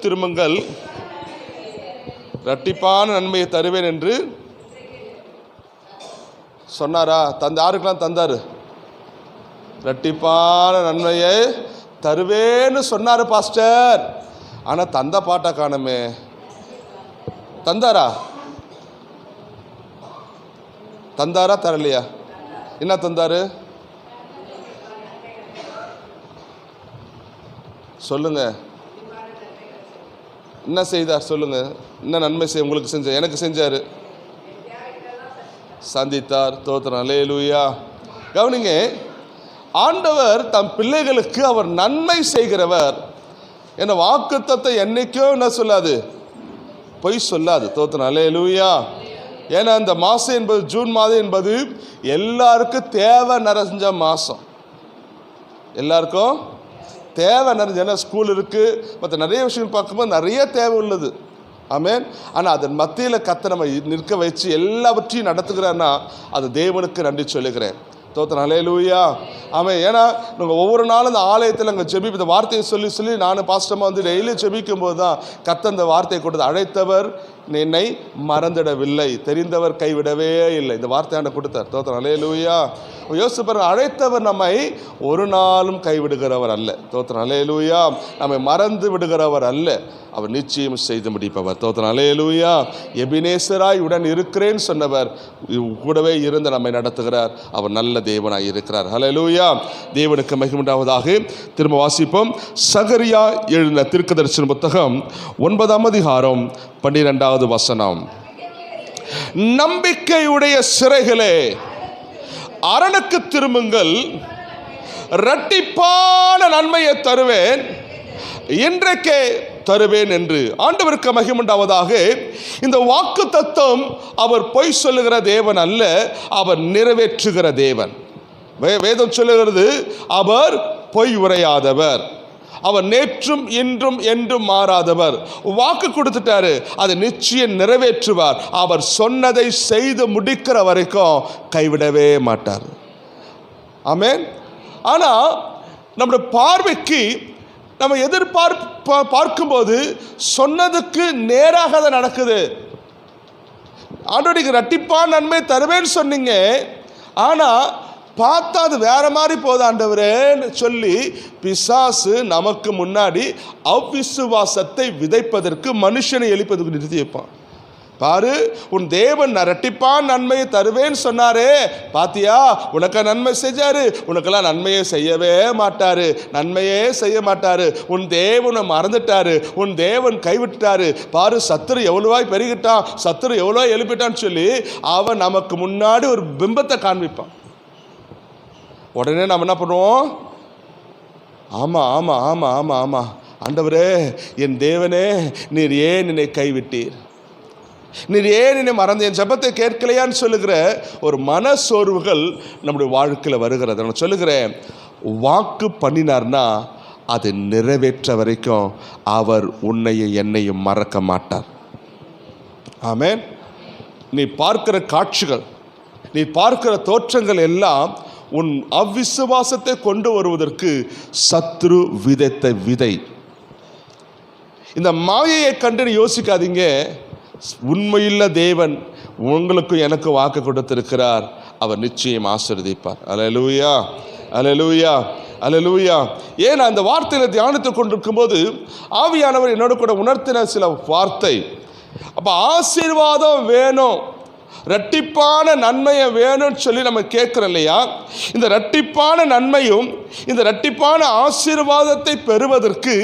திரும்புங்கள், இரட்டிப்பான நன்மையை தருவேன் என்று சொன்னாரா? யாருக்கெல்லாம் தந்தாரு? இரட்டிப்பான நன்மையை தருவேன்னு சொன்னாரு பாஸ்டர். ஆனால் தந்த பாட்டை காணுமே. தந்தாரா? தரலையா? என்ன தந்தாரு சொல்லுங்க. என்ன செய்தார் சொல்லுங்க. என்ன நன்மை உங்களுக்கு செஞ்ச? எனக்கு செஞ்சாரு. சந்தித்தார். தோத்திரம். அல்லேலூயா. கவனிங்க, ஆண்டவர் தம் பிள்ளைகளுக்கு அவர் நன்மை செய்கிறவர். என்ன வாக்குத்தத்தம் என்னைக்கும் என்ன சொல்லாது? பொய் சொல்லாது. தோத்திரம். அல்லேலூயா. ஏன்னா இந்த மாதம் என்பது, ஜூன் மாதம் என்பது எல்லாருக்கும் தேவை நிறைஞ்ச மாதம். எல்லாருக்கும் தேவை நிறைஞ்ச, ஏன்னா ஸ்கூல் இருக்குது, மற்ற நிறைய விஷயம் பார்க்கும்போது நிறைய தேவை உள்ளது. ஆமென். ஆனால் அதன் மத்தியில் கர்த்தர் நம்ம நிற்க வச்சு எல்லாவற்றையும் நடத்துகிறார்னா அது தேவனுக்கு நன்றி சொல்லுகிறேன். தோத்திரம். அல்லேலூயா. ஆமென். ஏன்னா நாங்கள் ஒவ்வொரு நாளும் இந்த ஆலயத்தில் அங்கே ஜெபி இந்த வார்த்தையை சொல்லி நானும் பாஸ்டமாக வந்து டெய்லி ஜெபிக்கும் போது தான் கர்த்தர் இந்த வார்த்தையை கொடுத்து, அழைத்தவர் என்னை மறந்துடவில்லை, தெரிந்தவர் கைவிடவே இல்லை. இந்த வார்த்தையாண்ட கொடுத்தார். தோத்திரம். அல்லேலூயா. யோசிச்சு பாருங்க, அழைத்தவர் நம்மை ஒரு நாளும் கைவிடுகிறவர் அல்ல. தோத்திரம். அல்லேலூயா. நம்மை மறந்து விடுகிறவர் அல்ல, அவர் நிச்சயம் செய்து முடிப்பவர். தோத்திரம். அல்லேலூயா. எபினேசராய் உடன் இருக்கிறேன்னு சொன்னவர் கூடவே இருந்து நம்மை நடத்துகிறார். அவர் நல்ல தேவனாய் இருக்கிறார். அல்லேலூயா. தேவனுக்கு மகிமை உண்டாவதாக. திரும்ப வாசிப்போம். சகரியா எழுதின தீர்க்கதரிசன புத்தகம் 9ஆம் அதிகாரம் 12வது வசனம். நம்பிக்கையுடைய சிறைகளே, அரணுக்கு திரும்புங்கள், இரட்டிப்பான நன்மையை தருவேன், இன்றைக்கே தருவேன் என்று. ஆண்டவருக்கு மகிமை உண்டாவதாக. இந்த வாக்கு தத்தம் அவர் பொய் சொல்லுகிற தேவன் அல்ல, அவர் நிறைவேற்றுகிற தேவன். வேதம் சொல்லுகிறது அவர் பொய் உரையாதவர், அவர் நேற்றும் இன்றும் என்றும் மாறாதவர். வாக்கு கொடுத்துட்டாரு, அதை நிச்சயம் நிறைவேற்றுவார். அவர் சொன்னதை செய்து முடிக்கிற வரைக்கும் கைவிடவே மாட்டார். ஆமென். ஆனால் நம்முடைய பார்வைக்கு நம்ம பார்க்கும்போது சொன்னதுக்கு நேராக அதை நடக்குது. ஆண்டவருக்கு இரட்டிப்பான நன்மை தருவேன்னு சொன்னீங்க, ஆனால் பார்த்தா அது வேற மாதிரி போகுது ஆண்டவரேன்னு சொல்லி பிசாசு நமக்கு முன்னாடி அவ்விசுவாசத்தை விதைப்பதற்கு, மனுஷனை எழுப்பதற்கு நிறுத்தி வைப்பான். பாரு, உன் தேவன் இரட்டிப்பான நன்மையை தருவேன்னு சொன்னாரே, பாத்தியா, உனக்கு நன்மை செஞ்சாரு, உனக்கெல்லாம் நன்மையே செய்யவே மாட்டாரு, நன்மையே செய்ய மாட்டாரு. உன் தேவனை மறந்துட்டாரு, உன் தேவன் கைவிட்டாரு. பாரு, சத்துரு எவ்வளவாய் பெருகிட்டான், சத்துரு எவ்வளோ எழுப்பிட்டான்னு சொல்லி அவன் நமக்கு முன்னாடி ஒரு பிம்பத்தை காண்பிப்பான். உடனே நம்ம என்ன பண்ணுவோம்? ஆமாம் ஆமாம் ஆமாம் ஆமாம் ஆமாம் ஆண்டவரே, என் தேவனே, நீர் ஏன் என்னை கைவிட்டீர், நீர் ஏன் என்னை மறந்து என் ஜெபத்தை கேட்கலையான்னு சொல்லுகிற ஒரு மனசோர்வுகள் நம்முடைய வாழ்க்கையில் வருகிறது. நான் சொல்லுகிறேன், வாக்கு பண்ணினார்னா அது நிறைவேற்ற வரைக்கும் அவர் உன்னையும் என்னையும் மறக்க மாட்டார். ஆமென். நீ பார்க்கிற காட்சிகள், நீ பார்க்கிற தோற்றங்கள் எல்லாம் உன் அவ்விசுவாசத்தை கொண்டு வருவதற்கு சத்ரு விதைத்த விதை. இந்த மாயையை கண்டு யோசிக்காதீங்க. உண்மையுள்ள தேவன் உங்களுக்கு எனக்கு வாக்கு கொடுத்திருக்கிறார், அவர் நிச்சயம் ஆசீர்வதிப்பார். அல்லேலூயா. அல்லேலூயா. அல்லேலூயா. ஏன் அந்த வார்த்தையில தியானித்துக் கொண்டிருக்கும் போது ஆவியானவர் என்னோட கூட உணர்த்தின சில வார்த்தை. அப்ப ஆசீர்வாதம் வேணும், இரட்டிப்பான நன்மையை வேணும்னு சொல்லி நம்ம கேட்கிறோம் இல்லையா? இந்த இரட்டிப்பான நன்மையும் இந்த இரட்டிப்பான ஆசீர்வாதத்தை பெறுவதற்கு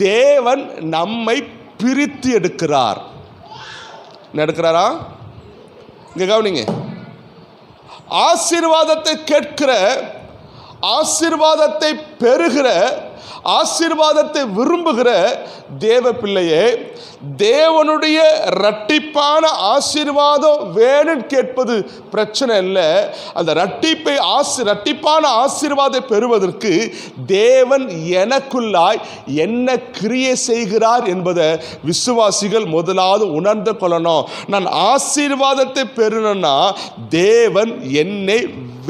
தேவன் நம்மை பிரித்து எடுக்கிறார். எடுக்கிறாரா? இங்க கவனிங்க. ஆசீர்வாதத்தை கேட்கிற, ஆசீர்வாதத்தை பெறுகிற, ஆசீர்வாதத்தை விரும்புகிற தேவ பிள்ளையே, தேவனுடைய இரட்டிப்பான ஆசீர்வாதம் வேணும்னு கேட்பது பிரச்சனை இல்லை. அந்த இரட்டிப்பான ஆசீர்வாதத்தை பெறுவதற்கு தேவன் எனக்குள்ளாய் என்ன கிரியை செய்கிறார் என்பதை விசுவாசிகள் முதலாவது உணர்ந்து கொள்ளணும். நான் ஆசீர்வாதத்தை பெறணும்னா தேவன் என்னை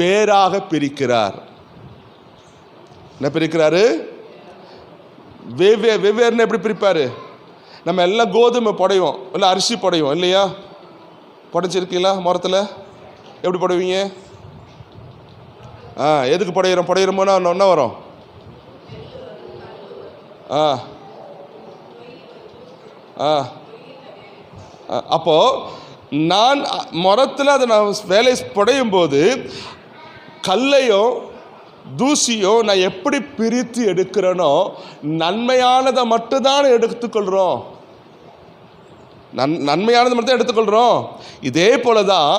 வேறாக பிரிக்கிறார். என்ன பிரிக்கிறாரு? வெவ்வேறுன்னு எப்படி பிரிப்பாரு? நம்ம எல்லாம் கோதுமை புடைவோம், இல்லை அரிசி புடைவோம் இல்லையா? புடைச்சிருக்கீங்களா மரத்தில்? எப்படி புடைவீங்க? எதுக்கு புடையிறோமோனா என்ன வரும்? அப்போ நான் மரத்தில் அதை நான் வேலை புடையும் போது கல்லையும் தூசியும் நான் எப்படி பிரித்து எடுக்கிறேனோ நன்மையானதை மட்டும்தான் எடுத்துக்கொள்கிறோம். நன்மையானது மட்டும் எடுத்துக்கொள்கிறோம். இதே போலதான்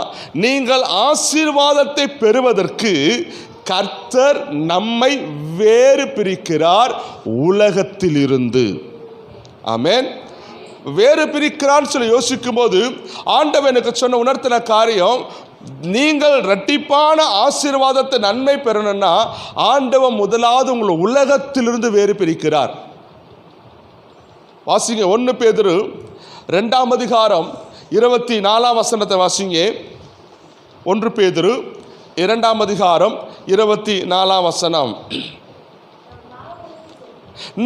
நீங்கள் ஆசீர்வாதத்தை பெறுவதற்கு கர்த்தர் நம்மை வேறு பிரிக்கிறார் உலகத்திலிருந்து. ஆமென். வேறு பிரிக்கிறான்னு சொல்லி யோசிக்கும் போது ஆண்டவன் எனக்கு சொன்ன உணர்த்தின காரியம், நீங்கள் இரட்டிப்பான ஆசீர்வாதத்தை நன்மை பெறணும்னா ஆண்டவன் முதலாவது உங்களை உலகத்திலிருந்து வேறு பிரிக்கிறார். வாசிங்க 1 பேதுரு 2ஆம் அதிகாரம் 24ஆம் வசனத்தை வாசிங்க. 1 பேதுரு 2ஆம் அதிகாரம் 24ஆம் வசனம்.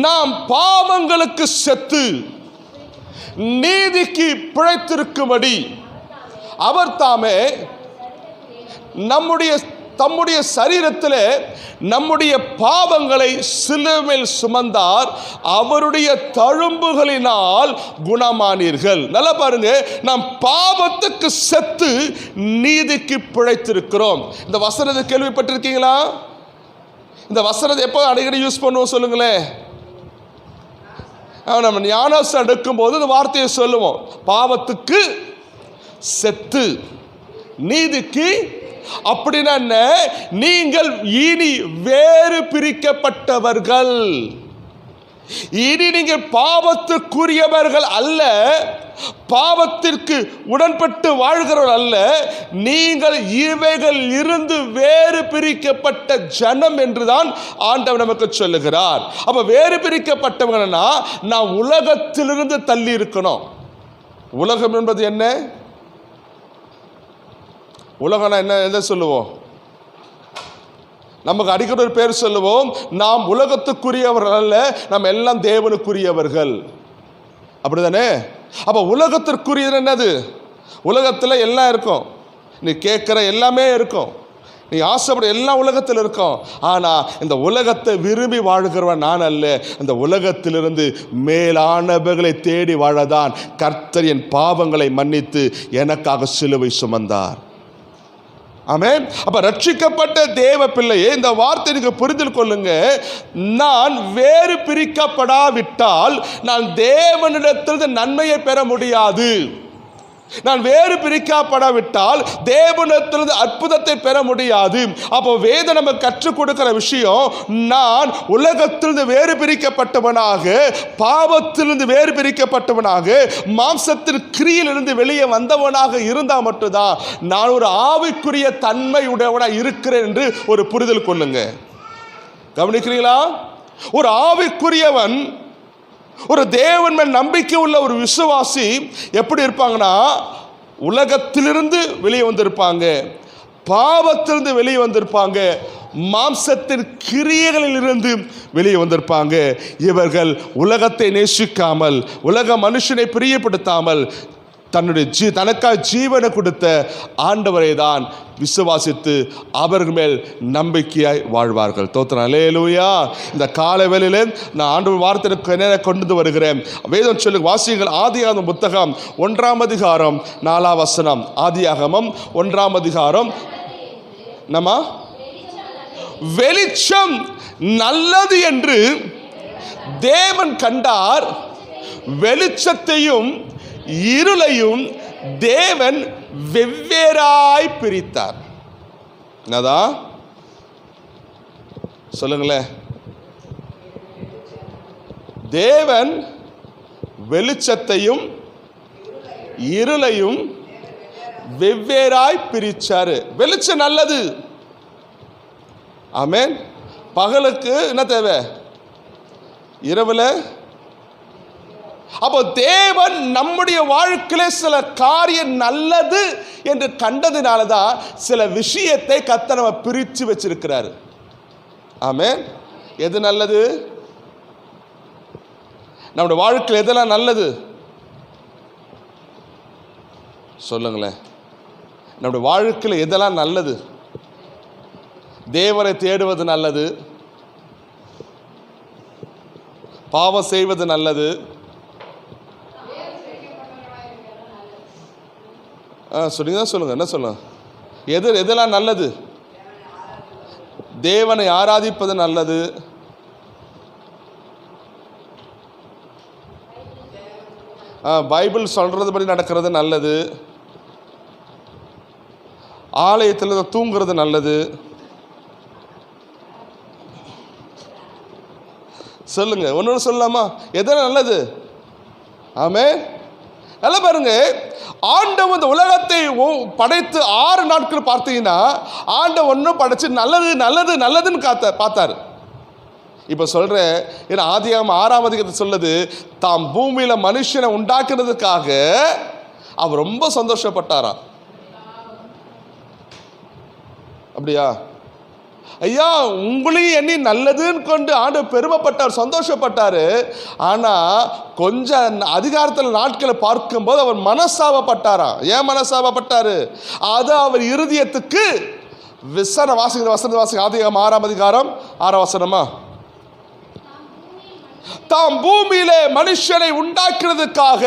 நாம் பாவங்களுக்கு செத்து நீதிக்கு பிழைத்திருக்கும்படி அவர் தாமே தம்முடைய சரீரத்தில் நம்முடைய பாவங்களை சிலுவையில் சுமந்தார், அவருடைய தழும்புகளினால் குணமானீர்கள். நல்லா பாருங்க, நாம் பாவத்துக்கு செத்து நீதிக்கு பிழைத்திருக்கிறோம். இந்த வசனத்தை கேள்விப்பட்டிருக்கீங்களா? இந்த வசனத்தை எப்போ அடிக்கடி யூஸ் பண்ணுவோம் சொல்லுங்களேன்? நம்ம ஞானஸ்நானம் எடுக்கும் போது இந்த வார்த்தையை சொல்லுவோம், பாவத்துக்கு செத்து நீதிக்கு. அப்படின்னா என்ன? நீங்கள் இனி வேறு பிரிக்கப்பட்டவர்கள். இனி நீங்கள் பாவத்துக்குரியவர்கள் அல்ல, பாவத்திற்கு உடன்பட்டு வாழ்கிறவர்கள் அல்ல, நீங்கள் இவைகள் இருந்து வேறு பிரிக்கப்பட்ட ஜனம் என்றுதான் ஆண்டவர் நமக்கு சொல்லுகிறார். அப்ப வேறு பிரிக்கப்பட்டவங்கன்னா நாம் உலகத்திலிருந்து தள்ளி இருக்கணும். உலகம் என்பது என்ன? உலகம்னா என்ன? எதை சொல்லுவோம்? நமக்கு அடிக்கடி ஒரு பேர் சொல்லுவோம், நாம் உலகத்துக்குரியவர்கள் அல்ல, நம்ம எல்லாம் தேவனுக்குரியவர்கள். அப்படிதானே? அப்போ உலகத்திற்குரியது என்னது? உலகத்தில் எல்லாம் இருக்கும், நீ கேட்குற எல்லாமே இருக்கும், நீ ஆசைப்பட எல்லாம் உலகத்தில் இருக்கும். ஆனால் இந்த உலகத்தை விரும்பி வாழ்கிறவன் நான் அல்ல, இந்த உலகத்திலிருந்து மேலானவர்களை தேடி வாழதான் கர்த்தர் என் பாவங்களை மன்னித்து எனக்காக சிலுவை சுமந்தார். ஆமென். அப்ப ரட்சிக்கப்பட்ட தேவ பிள்ளையே, இந்த வார்த்தை நீங்க புரிந்து கொள்ளுங்க. நான் வேறு பிரிக்கப்படாவிட்டால் நான் தேவனிடத்திலிருந்து நன்மையை பெற முடியாது. நான் வேறு பிரிக்கப்படாவிட்டால் தேவனிடத்திலிருந்து அற்புதத்தை பெற முடியாது. அப்போ வேதம் நம்ம கற்றுக் கொடுக்கிற விஷயம், நான் உலகத்திலிருந்து வேறு பிரிக்கப்பட்டவனாக, பாவத்திலிருந்து வேறு பிரிக்கப்பட்டவனாக, மாம்சத்தின் கிரியிலிருந்து வெளியே வந்தவனாக இருந்தால் மட்டும்தான் நான் ஒரு ஆவிக்குரிய தன்மை உடையவனாக இருக்கிறேன் என்று ஒரு புரிதல் கொள்ளுங்க. கவனிக்கிறீங்களா? ஒரு ஆவிக்குரியவன், ஒரு தேவன் மேல் நம்பிக்கை உள்ள ஒரு விசுவாசி எப்படி இருப்பாங்கன்னா, உலகத்திலிருந்து வெளியே வந்திருப்பாங்க, பாவத்திலிருந்து வெளியே வந்திருப்பாங்க, மாம்சத்தின் கிரியைகளில் இருந்து வெளியே வந்திருப்பாங்க. இவர்கள் உலகத்தை நேசிக்காமல், உலக மனுஷனை பிரியப்படுத்தாமல், தனக்காக ஜீவனை கொடுத்த ஆண்டவரை தான் விசுவாசித்து அவர்கள் மேல் நம்பிக்கையாய் வாழ்வார்கள். தோத்திரம். அல்லேலூயா. இந்த காலை வேளையிலே நான் ஆண்டவர் வார்த்தைக்கு என்ன கொண்டு வருகிறேன்? வேதம் சொல்லு, வாசியுங்கள். ஆதியாகமம் புத்தகம் 1ஆம் அதிகாரம் 4ஆம் வசனம். ஆதியாகமம் 1ஆம் அதிகாரம். நம்ம வெளிச்சம் நல்லது என்று தேவன் கண்டார், வெளிச்சத்தையும் இருளையும் தேவன் வெவ்வேறாய் பிரித்தார். என்னதான் சொல்லுங்களேன்? தேவன் வெளிச்சத்தையும் இருளையும் வெவ்வேறாய் பிரிச்சாரு. வெளிச்சம் நல்லது. ஆமென். பகலுக்கு என்ன தேவை? இரவுல. அப்போ தேவன் நம்முடைய வாழ்க்கையில சில காரியம் நல்லது என்று கண்டதுனால தான் சில விஷயத்தை கர்த்தர் நம்ம பிரித்து வச்சிருக்கிறாரு. ஆமென். எது நல்லது? நம்முடைய வாழ்க்கையில் எதெல்லாம் நல்லது? சொல்லுங்களேன், நம்முடைய வாழ்க்கையில் எதெல்லாம் நல்லது? தேவனை தேடுவது நல்லது, பாவம் செய்வது நல்லது, சொன்னீங்க சொல்லுங்க, என்ன சொல்லுங்க, எதெல்லாம் நல்லது? தேவனை ஆராதிப்பது நல்லது, பைபிள் சொல்றதுபடி நடக்கிறது நல்லது, ஆலயத்தில் தூங்குறது நல்லது. சொல்லுங்க, ஒன்று சொல்லலாமா? எதெல்லாம் நல்லது? ஆமென். நல்லா பாருங்க, ஆண்டவர் இந்த உலகத்தை படைத்து 6 நாட்கள் பார்த்தீங்கன்னா ஆண்டவர் ஒன்றும் படைச்சு நல்லது நல்லது நல்லதுன்னு பார்த்தாரு. இப்போ சொல்கிறேன், ஏன்னா ஆதியாகமம் 6ஆம் அதிகாரத்தை சொல்லுது, தாம் பூமியில் மனுஷனை உண்டாக்குறதுக்காக அவர் ரொம்ப சந்தோஷப்பட்டாராம். அப்படியா? ஐயா, உங்களையும் எண்ணி நல்லதுன்னு கொண்டு ஆண்டவர் பெருமைப்பட்டார், சந்தோஷப்பட்டாரு. ஆனால் கொஞ்சம் அதிகாரத்தில் நாட்களை பார்க்கும்போது அவர் மனஸ்தாபப்பட்டாராம். ஏன் மனஸ்தாபப்பட்டாரு? அது அவர் இருதயத்துக்கு வசனத்தை வாசிங்க. ஆதியாகமம் 6ஆம் அதிகாரம் 6ஆம் வசனமா, தாம் பூமியிலே மனுஷனை உண்டாக்குறதுக்காக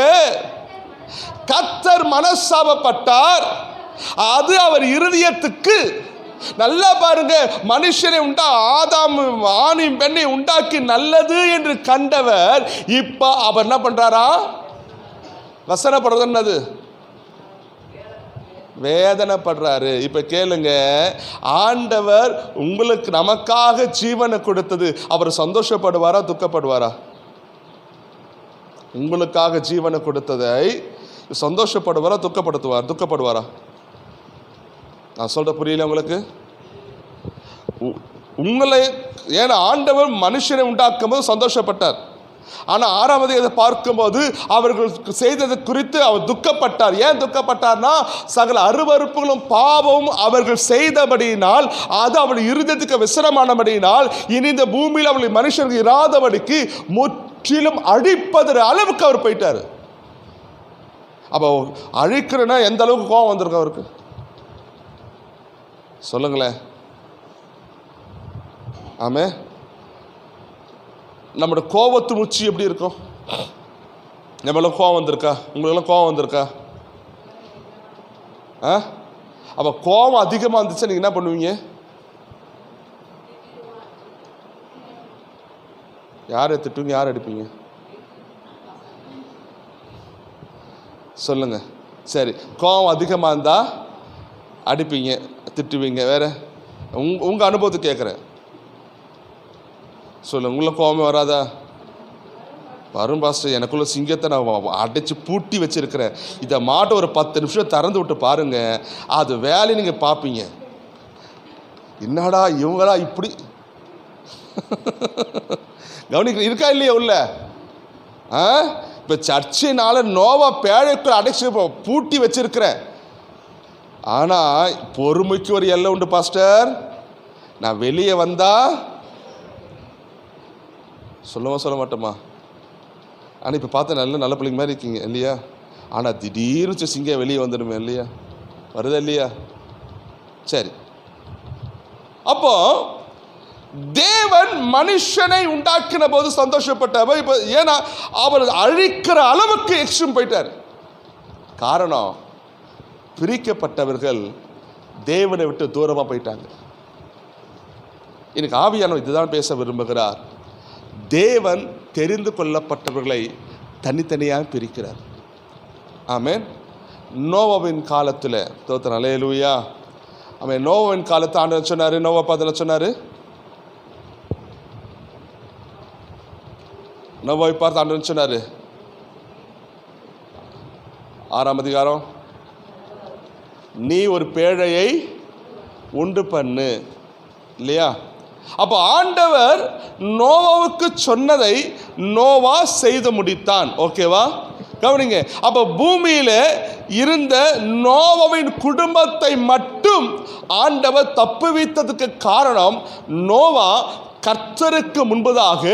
கர்த்தர் மனஸ்தாபப்பட்டார், அது அவர் இருதயத்துக்கு. நல்லா பாருங்க, மனுஷனை ஆதாம் ஆணையும் பெண்ணை உண்டாக்கி நல்லது என்று கண்டவர் இப்ப அவர் என்ன பண்றாரா? வசனப்படுறது என்னது? வேதனைப்படுறாரு. இப்ப கேளுங்க, ஆண்டவர் உங்களுக்கு நமக்காக ஜீவனை கொடுத்தது அவர் சந்தோஷப்படுவாரா துக்கப்படுவாரா? உங்களுக்காக ஜீவனை கொடுத்ததை சந்தோஷப்படுவாரா துக்கப்படுவாரா? நான் சொல்ற புரியல உங்களுக்கு? உங்களை, ஏன்னா ஆண்டவர் மனுஷனை உண்டாக்கும் போது சந்தோஷப்பட்டார். ஆனால் 6ஆம் அதிகாரத்தை பார்க்கும்போது அவர்கள் செய்தது குறித்து அவர் துக்கப்பட்டார். ஏன் துக்கப்பட்டார்னா, சகல அருவருப்புகளும் பாவமும் அவர்கள் செய்தபடியினால், அது அவள் இருதயத்துக்கு விசனமானபடியினால், இனி இந்த பூமியில் அவள் மனுஷனுக்கு இராதபடிக்கு முற்றிலும் அழிப்பது அளவுக்கு அவர் போயிட்டார். அப்போ அழிக்கிறன்னா எந்த அளவுக்கு கோபம் வந்திருக்கு அவருக்கு? சொல்லுங்களேன். ஆமே, நம்மளோட கோபத்து உச்சி எப்படி இருக்கும்? நம்மளாம் கோபம் வந்திருக்கா? உங்களுக்கெல்லாம் கோபம் வந்திருக்கா? அப்போ கோபம் அதிகமாக இருந்துச்சா நீங்கள் என்ன பண்ணுவீங்க? யாரை திட்டுவீங்க, யார் அடிப்பீங்க? சொல்லுங்க. சரி, கோபம் அதிகமாக இருந்தால் அடிப்பீங்க, திட்டுவீங்க. வேற உங்க அனுபவத்தை கேட்குறேன், சொல்லுங்க. உங்களை கோபமே வராதா? வரும் பாஸ்டர், எனக்குள்ள சிங்கத்தை நான் அடைச்சி பூட்டி வச்சிருக்கிறேன், இதை மாட்ட ஒரு 10 நிமிஷம் திறந்து விட்டு பாருங்க, அது வேலையை நீங்கள் பார்ப்பீங்க. என்னடா இவங்களா இப்படி கவனிக்க இருக்கா இல்லையா உள்ள? இப்போ சர்ச்சினால நோவா பேழைக்குள்ள அடைச்சி பூட்டி வச்சிருக்கிறேன். ஆனால் பொறுமைக்கு ஒரு எல்லை உண்டு பாஸ்டர். நான் வெளியே வந்தா சொல்ல மாட்டோமா? ஆனால் இப்போ பார்த்தா நல்ல பிள்ளைங்க மாதிரி இருக்கீங்க இல்லையா? ஆனால் திடீர்னு சிங்கம் வெளியே வந்துடுமே இல்லையா? வருதா இல்லையா? சரி, அப்போ தேவன் மனுஷனை உண்டாக்கின போது சந்தோஷப்பட்டவர். இப்போ ஏன்னா அவர் அழிக்கிற அளவுக்கு எக்ஸ்ட்ரீம் போயிட்டார். காரணம், பிரிக்கப்பட்டவர்கள் தேவனை விட்டு தூரமாக போயிட்டாங்க. எனக்கு ஆவியானவர் இதுதான் பேச விரும்புகிறார். தேவன் தெரிந்து கொள்ளப்பட்டவர்களை தனித்தனியாக பிரிக்கிறார். ஆமென். நோவாவின் காலத்தில் தோத்திரம், அல்லேலூயா. ஆமென். நோவாவின் காலத்தை ஆண்டவர் சொன்னார், நோவா 10 சொன்னார், நோவாவை பார்த்து ஆண்டவர் சொன்னார், 6ஆம் அதிகாரம், நீ ஒரு பேழையை உண்டு பண்ணு இல்லையா? அப்போ ஆண்டவர் நோவாவுக்கு சொன்னதை நோவா செய்து முடித்தான். ஓகேவா? கவனிங்க. அப்போ பூமியில இருந்த நோவாவின் குடும்பத்தை மட்டும் ஆண்டவர் தப்புவித்ததுக்கு காரணம், நோவா கர்த்தருக்கு முன்பதாக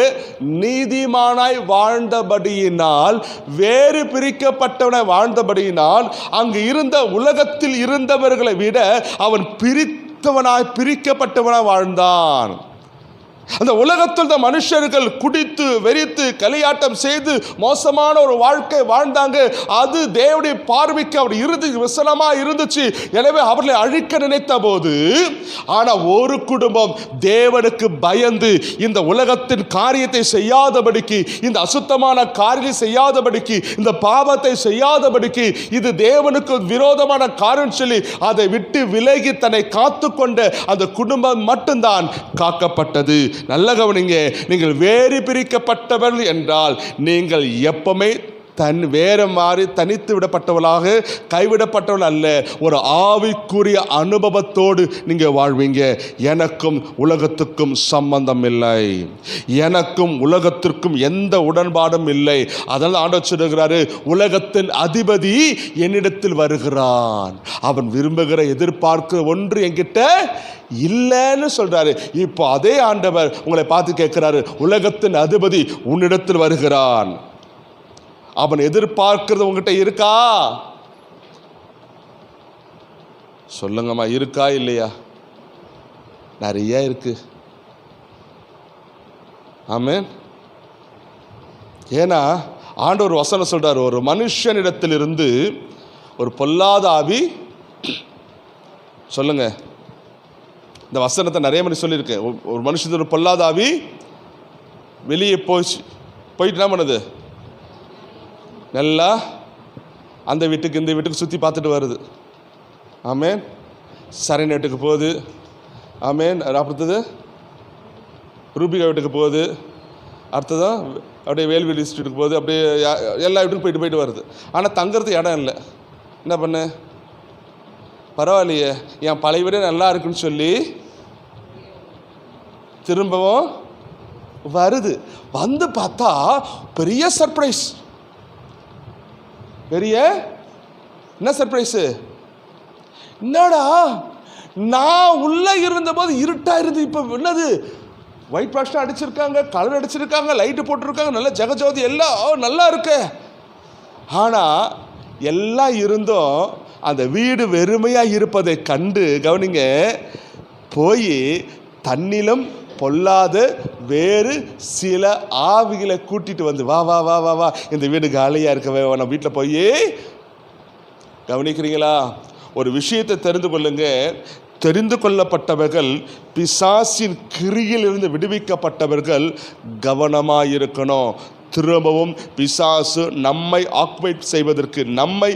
நீதிமானாய் வாழ்ந்தபடியினால், வேறு பிரிக்கப்பட்டவனாய் வாழ்ந்தபடியினால், அங்கு இருந்த உலகத்தில் இருந்தவர்களை விட அவன் பிரிக்கப்பட்டவனாய் வாழ்ந்தான். அந்த உலகத்தில் இந்த மனுஷர்கள் குடித்து வெறித்து களியாட்டம் செய்து மோசமான ஒரு வாழ்க்கை வாழ்ந்தாங்க. அது தேவனுடைய பார்வைக்கு அவர் விசனமா இருந்துச்சு. எனவே அவர்களை அழிக்க நினைத்த போது, ஆனா ஒரு குடும்பம் தேவனுக்கு பயந்து இந்த உலகத்தின் காரியத்தை செய்யாதபடிக்கு, இந்த அசுத்தமான காரியத்தை செய்யாதபடிக்கு, இந்த பாவத்தை செய்யாதபடிக்கு, இது தேவனுக்கு விரோதமான காரியம் சொல்லி அதை விட்டு விலகி தன்னை காத்து கொண்ட அந்த குடும்பம் மட்டும்தான் காக்கப்பட்டது. நல்ல கவனிங்க, நீங்கள் வேறு பிரிக்கப்பட்டவர்கள் என்றால் நீங்கள் எப்பவுமே வேற மாதிரி தனித்து விடப்பட்டவளாக கைவிடப்பட்டவள் அல்ல. ஒரு ஆவிக்குரிய அனுபவத்தோடு நீங்க வாழ்வீங்க. எனக்கும் உலகத்துக்கும் சம்பந்தம் இல்லை, எனக்கும் உலகத்திற்கும் எந்த உடன்பாடும் இல்லை. அதனால ஆண்டவர் சொல்லுகிறாரு, உலகத்தின் அதிபதி என்னிடத்தில் வருகிறான், அவன் விரும்புகிற எதிர்பார்க்கிற ஒன்று என்கிட்ட இல்லைன்னு சொல்றாரு. இப்போ அதே ஆண்டவர் உங்களை பார்த்து கேட்கிறாரு, உலகத்தின் அதிபதி உன்னிடத்தில் வருகிறான், அவன் எதிர்பார்க்கிறது உங்ககிட்ட இருக்கா? சொல்லுங்கம்மா, இருக்கா இல்லையா? நிறைய இருக்கு. ஆமென். ஏன்னா ஆண்டவர் வசனம் சொல்றாரு, ஒரு மனுஷனிடத்திலிருந்து ஒரு பொல்லாத ஆவி, சொல்லுங்க, இந்த வசனத்தை நிறைய மணி சொல்லியிருக்கேன். ஒரு மனுஷன் ஒரு பொல்லாத ஆவி வெளியே போயிட்டு என்ன பண்ணுது? நல்லா அந்த வீட்டுக்கு இந்த வீட்டுக்கு சுற்றி பார்த்துட்டு வருது. ஆமேன். சரண் வீட்டுக்கு போகுது. ஆமேன். அடுத்தது ரூபிகா வீட்டுக்கு போகுது. அடுத்ததான் அப்படியே வேல்வெளி ஸ்ட்ரீட்டுக்கு போகுது. அப்படியே எல்லா வீட்டுக்கும் போயிட்டு வருது. ஆனால் தங்கிறதுக்கு இடம் இல்லை. என்ன பண்ண? பரவாயில்லையே, என் பழைய வீடே நல்லா இருக்குன்னு சொல்லி திரும்பவும் வருது. வந்து பார்த்தா பெரிய சர்ப்ரைஸ். பெரிய என்ன சர்ப்ரைஸு? என்னடா, நான் உள்ள இருந்த போது இருட்டா இருந்து இப்போ என்னது ஒயிட் வாஷ் அடிச்சிருக்காங்க, கலர் அடிச்சிருக்காங்க, லைட்டு போட்டிருக்காங்க, நல்ல ஜெகஜோதி எல்லாம் நல்லா இருக்கு. ஆனால் எல்லாம் இருந்தும் அந்த வீடு வெறுமையாக இருப்பதை கண்டு கவனிங்க, போய் தன்னிலும் பொல்லாத வேறு சில ஆவிகளை கூட்டிட்டு வந்து, வா வா வா வா வா இந்த வீடு காலியாக இருக்கவே, நம்ம வீட்டில் போய் கவனிக்கிறீங்களா? ஒரு விஷயத்தை தெரிந்து கொள்ளுங்க. தெரிந்து கொள்ளப்பட்டவர்கள், பிசாசின் கிரியிலிருந்து விடுவிக்கப்பட்டவர்கள் கவனமாக இருக்கணும். திரும்பவும் பிசாசு நம்மை ஆக்குபைட் செய்வதற்கு, நம்மை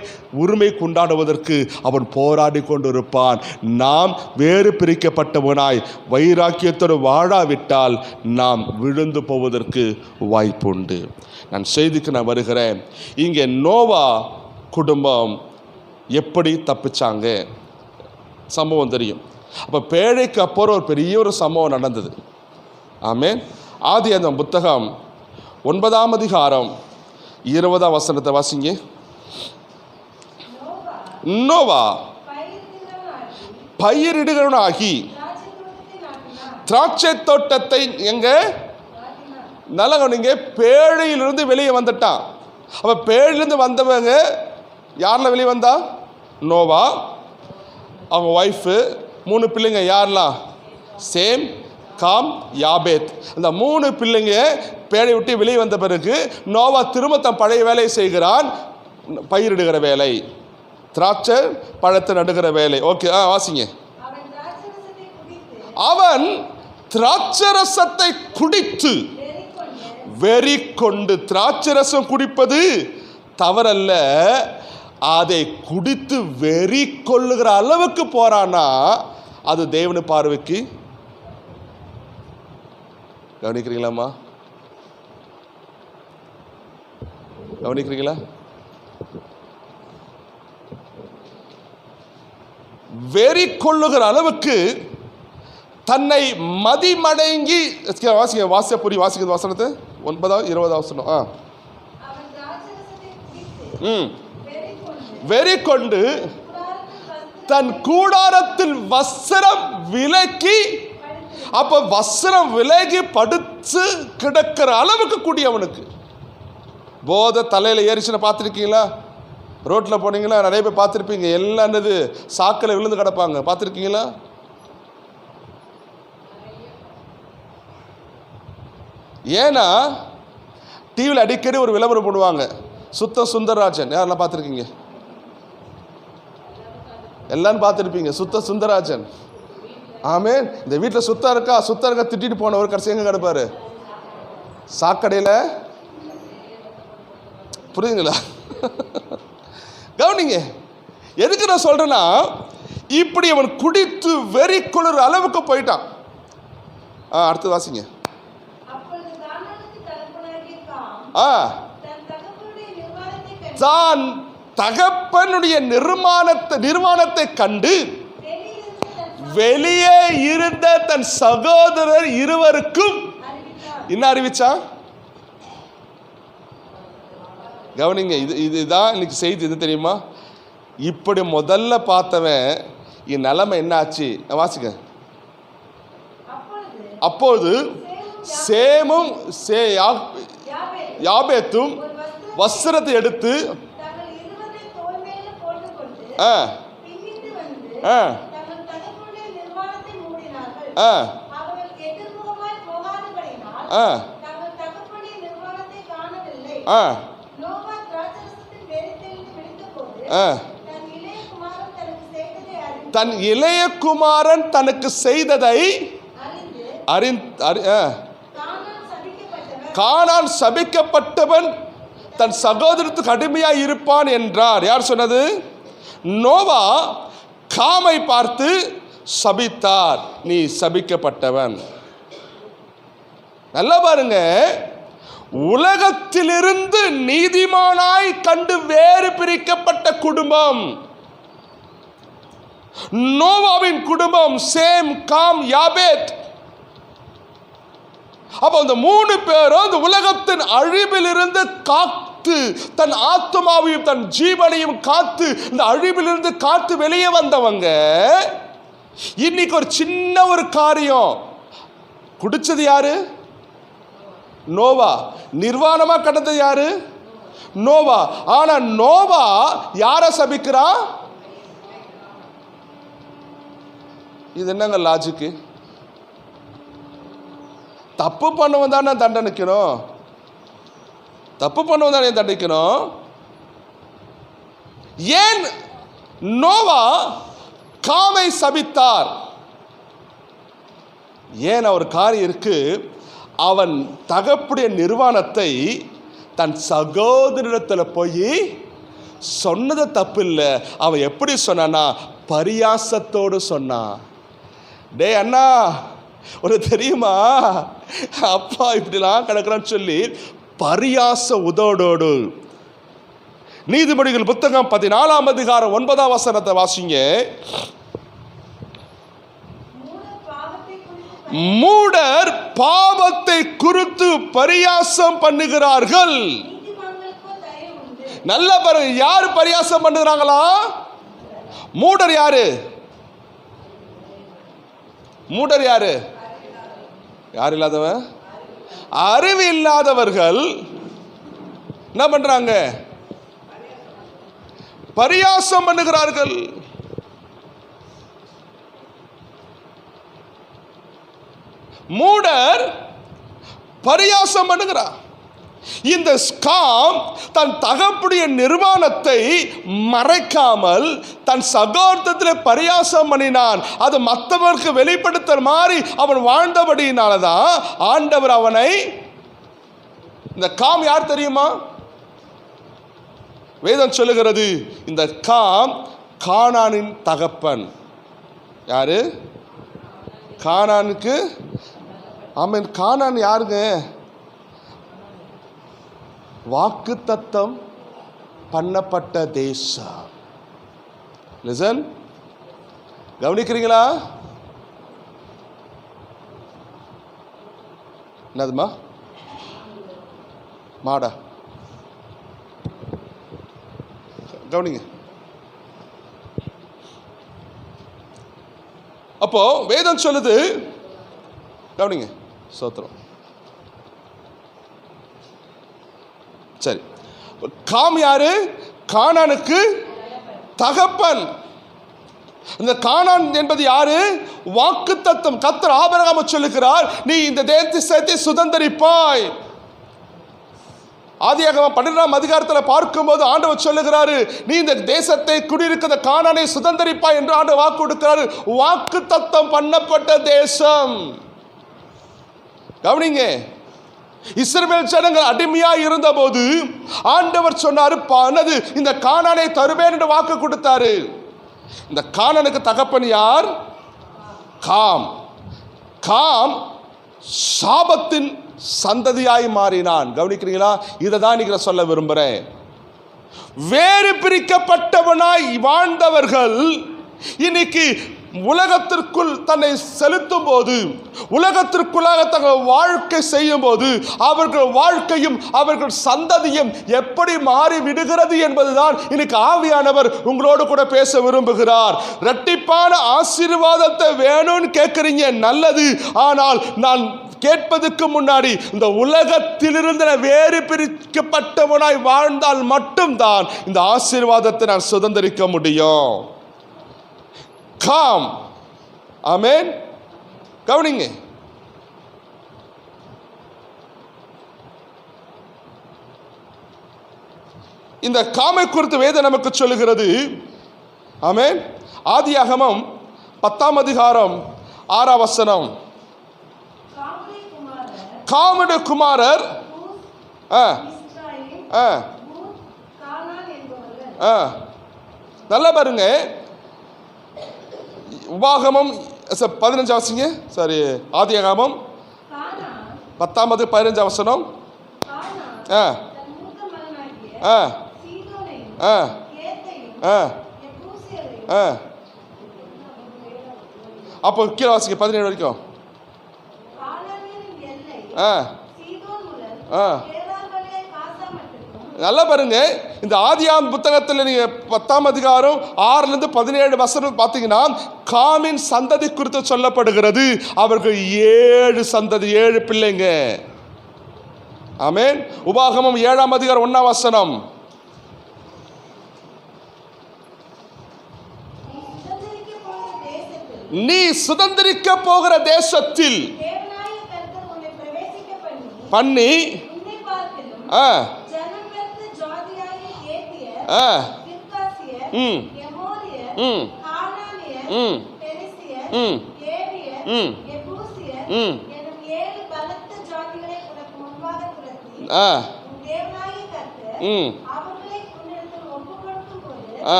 உரிமை கொண்டாடுவதற்கு அவன் போராடி கொண்டிருப்பான். நாம் வேறு பிரிக்கப்பட்டவனாய் வைராக்கியத்தோடு வாழாவிட்டால் நாம் விழுந்து போவதற்கு வாய்ப்புண்டு. நான் செய்திக்கு நான் வருகிறேன். இங்கே நோவா குடும்பம் எப்படி தப்பிச்சாங்க சம்பவம் தெரியும். அப்போ பேழைக்கு அப்புறம் ஒரு பெரிய ஒரு சம்பவம் நடந்தது. ஆமென். ஆதியாகமம் புத்தகம் 9ஆம் அதிகாரம் 20ஆம் வசனத்தை வாசிங்க. நோவா பயிரிடுகிறவனாகி திராட்சை தோட்டத்தை எங்க நல்லவங்க பேழையிலிருந்து வெளியே வந்துட்டான். அப்ப பேழையிலிருந்து வந்தவங்க யாரெல்லாம் வெளியே வந்தா? நோவா, அவங்க ஒய்ஃபு, 3 பிள்ளைங்க. யாரெல்லாம்? Same, com, யாபேத். அந்த 3 பிள்ளைங்க பேழை விட்டு வெளியே வந்த பிறகு நோவா திரும்ப தன் பழைய வேலையை செய்கிறான். பயிரிடுகிற வேலை, திராட்சை பழத்தை நடுகிற வேலை. ஓகே, வாசிங்க. அவன் திராட்சரசத்தை குடித்து வெறி கொண்டு, திராட்சரசம் குடிப்பது தவறல்ல, அதை குடித்து வெறி கொள்ளுகிற அளவுக்கு போறானா அது தேவனு பார்வைக்கு. கவனிக்கிறீங்களாம்மா? கவனிக்கிறீங்களா? வெறி கொள்ளுகிற அளவுக்கு தன்னை மதிமடங்கி, வாசிக்க வாசிக்க புரி வாசிக்கிறது வசனத்தை 9ஆம் 20ஆம் வசனம். வெறி கொண்டு தன் கூடாரத்தில் வஸ்திரம் விலக்கி அப்ப வஸ்திரம் விலகி படுத்து கிடக்கிற அளவுக்கு கூடியவனுக்கு. போதை தலையில ஏறிச்சுன்னு பார்த்துருக்கீங்களா? ரோட்டில் போனீங்களா? நிறைய பேர் பார்த்துருப்பீங்க. எல்லாம் என்னது சாக்கில் விழுந்து கிடப்பாங்க, பார்த்துருக்கீங்களா? ஏன்னா டிவியில் அடிக்கடி ஒரு விளம்பரம் போடுவாங்க, சுத்த சுந்தரராஜன். யாரெல்லாம் பார்த்துருக்கீங்க? எல்லாரும் பார்த்துருப்பீங்க, சுத்த சுந்தரராஜன். ஆமே. இந்த வீட்டில் சுத்தம் இருக்கா திட்டிட்டு போனவர் கடைசி எங்க கிடப்பாரு? சாக்கடையில். புரியுதுங்களா? கவனிங்க, எதுக்கு நான் சொல்றேன்னா, இப்படி அவன் குடித்து வெறி குளிர் அளவுக்கு போயிட்டான். அடுத்து வாசிங்க. தான் தகப்பனுடைய நிர்வாணத்தை கண்டு வெளியே இருந்த தன் சகோதரர் இருவருக்கும் என்ன அறிவிச்சான்? கவனிங்க, இதுதான் இன்னைக்கு செய்தி. இது தெரியுமா? இப்படி முதல்ல பார்த்தவன் என் நிலைமை என்ன ஆச்சு? வாசிக்க. அப்போது சேமும் யாபேத்தும் வஸ்திரத்தை எடுத்து தன் இளைய குமாரன் தனக்கு செய்ததை கானான் சபிக்கப்பட்டவன் தன் சகோதரத்துக்கு அடிமையாய் இருப்பான் என்றார். யார் சொன்னது? நோவா காமை பார்த்து சபித்தார், நீ சபிக்கப்பட்டவன். நல்லா பாருங்க, உலகத்திலிருந்து நீதிமானாய் கண்டு வேறு பிரிக்கப்பட்ட குடும்பம் நோவாவின் குடும்பம். Same, com, யாபேத். அப்போ அந்த 3 பேரும் அந்த உலகத்தின் அழிவிலிருந்து காத்து, தன் ஆத்மாவையும் தன் ஜீவனையும் காத்து, இந்த அழிவிலிருந்து காத்து வெளியே வந்தவங்க. இன்னைக்கு ஒரு சின்ன ஒரு காரியம், குடிச்சது யாரு? நோவா. நிர்வாணமா கடந்தது யாரு? நோவா. ஆனா நோவா யாரை சபிக்கிறா? இது என்னங்க லாஜிக்கு? தப்பு பண்ணவன் தானே தண்டனைக்கணும். தப்பு பண்ணவன் தானே தண்டிக்கணும். ஏன் நோவா காமை சபித்தார்? ஏன் ஒரு காரியம் இருக்கு. அவன் தகப்புடைய நிர்வாணத்தை தன் சகோதரிடத்தில் போய் சொன்னது தப்பு இல்லை. அவன் எப்படி சொன்னானா? பரியாசத்தோடு சொன்னான். டே அண்ணா, ஒரு தெரியுமா, அப்பா இப்படிலாம் கிடக்குறான்னு சொல்லி பரியாச உதோடோடு. நீதிமொழிகள் புத்தகம் 14ஆம் அதிகாரம் 9ஆம் வசனத்தை வாசிங்க. மூடர் பாவத்தை குறித்து பரியாசம் பண்ணுகிறார்கள். நல்ல பாருங்க, யாரு பரியாசம் பண்ணுகிறாங்களா? மூடர் யாரு? மூடர் யாரு? யார் இல்லாதவன்? அறிவு இல்லாதவர்கள் என்ன பண்றாங்க? பரியாசம் பண்ணுகிறார்கள். மூடர் பரியாசம் பண்ணுகிறார். இந்த காம் தன் தகப்புடைய நிர்வாணத்தை மறைக்காமல் தன் சகோதரத்தில் பரியாசம் பண்ணினான். அது மற்றவருக்கு வெளிப்படுத்துற மாதிரி அவன் வாழ்ந்தபடியினாலதான் ஆண்டவர் அவனை. இந்த காம் யார் தெரியுமா? வேதம் சொல்லுகிறது, இந்த காம் கானானின் தகப்பன். யாரு? கானானுக்கு. ஆமென். கானான் யாருங்க? வாக்குத்தத்தம் பண்ணப்பட்ட தேசம். லிசன், கவனிக்கிறீங்களா? என்னதுமா? மாடா? கவனிங்க. அப்போ வேதம் சொல்லுது, கவனிங்க. சோத்திரம். சரி, காம் யாரு? கானானுக்கு தகப்பன். இந்த கானான் என்பது யாரு? வாக்குத்தத்தம். கர்த்தர் ஆபிரகாமை சொல்லுகிறார், நீ இந்த தேசத்தை சுதந்தரிப்பாய். ஆதியாகமம் 12ஆம் அதிகாரத்தில் பார்க்கும்போது ஆண்டவர் சொல்லுகிறாரு, நீ இந்த தேசத்தை குடியிருக்கிற கானானை சுதந்தரிப்பாய் என்று ஆண்டவர் வாக்கு கொடுக்கிறாரு. வாக்குத்தத்தம் பண்ணப்பட்ட தேசம். கவனிங்க, இஸ்ரவேல் ஜனங்கள் அடிமையாக இருந்தபோது ஆண்டவர் சொன்னாரு, இந்த கானானை தருவேன் என்று வாக்கு கொடுத்தாரு. இந்த கானானுக்கு தகப்பன் யார்? காம். காம் சாபத்தின் சந்ததியாய் மாறினான். கவனிக்கிறீங்களா? இதை தான் நீங்க சொல்ல விரும்புறேன். வேறு பிரிக்கப்பட்டவனாய் வாழ்ந்தவர்கள் இன்னைக்கு உலகத்திற்குள் தன்னை செலுத்தும் போது, உலகத்திற்குள்ளாக தங்கள் வாழ்க்கை செய்யும் போது, அவர்கள் வாழ்க்கையும் அவர்கள் சந்ததியும் எப்படி மாறி விடுகிறது என்பதுதான் இன்னைக்கு ஆவியானவர் உங்களோடு கூட பேச விரும்புகிறார். இரட்டிப்பான ஆசீர்வாதத்தை வேணும்னு கேட்குறீங்க, நல்லது. ஆனால் நான் கேட்பதற்கு முன்னாடி இந்த உலகத்திலிருந்து வேறு பிரிக்கப்பட்டவனாய் வாழ்ந்தால் மட்டும்தான் இந்த ஆசீர்வாதத்தை நான் சுதந்திரிக்க முடியும். காம். ஆமென். கவனிங்க, இந்த காமை குறித்து வேதம் நமக்கு சொல்லுகிறது. ஆமென். ஆதியாகமம் 10ஆம் அதிகாரம் 6ஆம் வசனம். காமுடைய குமாரர் நல்லா பாருங்க. உபாகமம் 15 வாசிங்க. சாரி, ஆதியாகமம் 10:15 வசனம். அப்போ கீழே வாசிங்க 17 வரைக்கும். நல்லா பாருங்க, இந்த ஆதியாகமம் புத்தகத்தில் நீங்க 10ஆம் அதிகாரம் 6லிருந்து 17 வசனம் பார்த்தீங்கன்னா காமின் சந்ததி குறித்து சொல்லப்படுகிறது. அவர்கள் 7 சந்ததி, 7 பிள்ளைங்க. ஆமென். உபாகமம் 7ஆம் அதிகாரம் 1ஆம் வசனம். நீ சுதந்திரிக்க போகிற தேசத்தில் பண்ணி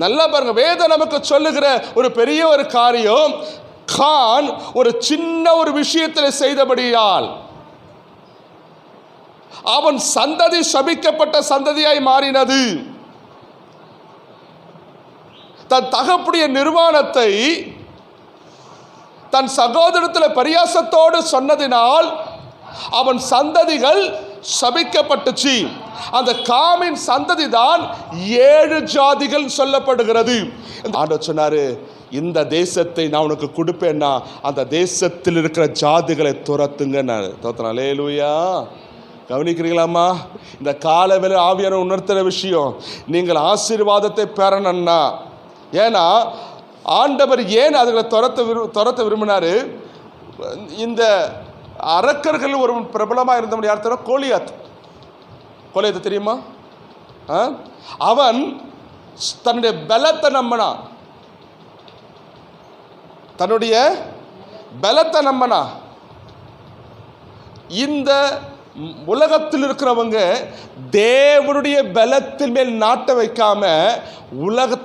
நல்லா பாருங்க, வேதம் நமக்கு சொல்லுகிற ஒரு பெரிய ஒரு காரியம், கான் ஒரு சின்ன ஒரு விஷயத்தில் செய்தபடியால் அவன் சந்ததி சபிக்கப்பட்ட சந்ததியாய் மாறினது. தன் தகப்புடைய நிர்வாணத்தை தன் சகோதரத்தில் பரியாசத்தோடு சொன்னதினால் அவன் சந்ததிகள் சபிக்கப்பட்டுச்சு. அந்த காமின் சந்ததி தான் 7 ஜாதிகள் சொல்லப்படுகிறது. ஆண்டவர் சொன்னாரு, இந்த தேசத்தை நான் உனக்கு கொடுப்பேன்னா அந்த தேசத்தில் இருக்கிற ஜாதிகளை துரத்துங்க. அல்லேலூயா. கவனிக்கிறீங்களாம்மா? இந்த காலவேளை ஆவியான உணர்த்துற விஷயம், நீங்கள் ஆசீர்வாதத்தை பெறணும்னா, ஏன்னா ஆண்டவர் ஏன் அதுகளை துரத்த விரும்பினாரு? இந்த அரக்கர்கள் ஒரு பிரபலமாக இருந்தவன் யார் தெரியும்? கோலியாத் தெரியுமா? அவன் தன்னுடைய பலத்தை நம்பினான், தன்னுடைய பலத்தை நம்பினான். இந்த உலகத்தில் இருக்கிறவங்க தேவனுடைய பலத்தின் மேல் நாட்ட வைக்காம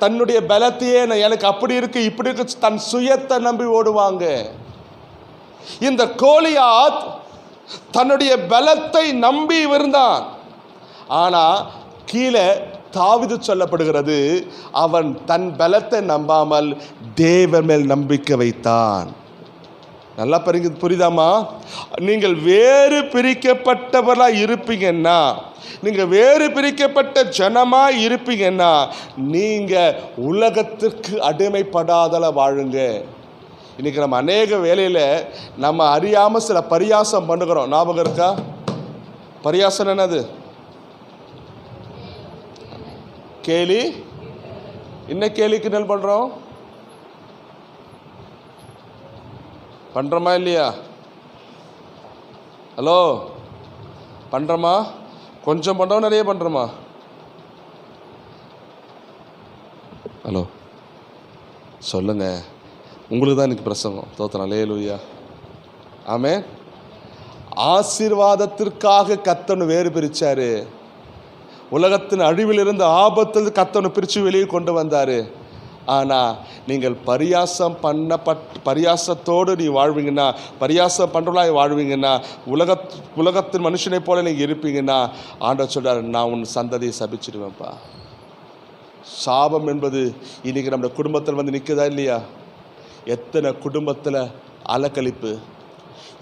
தன்னுடைய பலத்தையே எனக்கு அப்படி இருக்கு இப்படி இருக்கு தன் சுயத்தை நம்பி ஓடுவாங்க. இந்த கோலியாத் தன்னுடைய பலத்தை நம்பி இருந்தான். ஆனா கீழே தாவீது சொல்லப்படுகிறது, அவன் தன் பலத்தை நம்பாமல் தேவன் மேல் நம்பிக்கை வைத்தான். நல்லா புரியுதாமா? நீங்கள் வேறு பிரிக்கப்பட்டவர்களாக இருப்பீங்கன்னா, நீங்கள் வேறு பிரிக்கப்பட்ட ஜனமாக இருப்பீங்கன்னா, நீங்கள் உலகத்திற்கு அடிமைப்படாதல வாழுங்க. இன்றைக்கி நம்ம அநேக வேலையில் நம்ம அறியாமல் சில பரியாசம் பண்ணுகிறோம். ஞாபகம் இருக்கா? பரியாசம் என்னது? கேலி. என்ன கேலிக்கு நெல் பண்ணுறோம்? பண்ணுறோமா இல்லையா? ஹலோ, பண்ணுறோமா? கொஞ்சம் பண்ணுறோம், நிறைய பண்ணுறோமா? ஹலோ சொல்லுங்கள். உங்களுக்கு தான் இன்றைக்கி பிரசங்கம். தோத்திரம். அல்லேலூயா. ஆமென். ஆசீர்வாதத்திற்காக கர்த்தர் வேறு பிரித்தார். உலகத்தின் அழிவிலிருந்து ஆபத்தில் கர்த்தர் பிரித்து வெளியே கொண்டு வந்தார். ஆனால் நீங்கள் பரியாசத்தோடு நீ வாழ்வீங்கன்னா, பரியாசம் பண்ணுறவளாக வாழ்வீங்கன்னா, உலகத்தின் மனுஷனை போல நீங்கள் இருப்பீங்கன்னா, ஆண்டவர் சொல்கிறார், நான் உன் சந்ததியை சபிச்சிடுவேன்ப்பா. சாபம் என்பது இன்றைக்கி நம்ம குடும்பத்தில் வந்து நிற்குதா இல்லையா? எத்தனை குடும்பத்தில் அலக்கழிப்பு,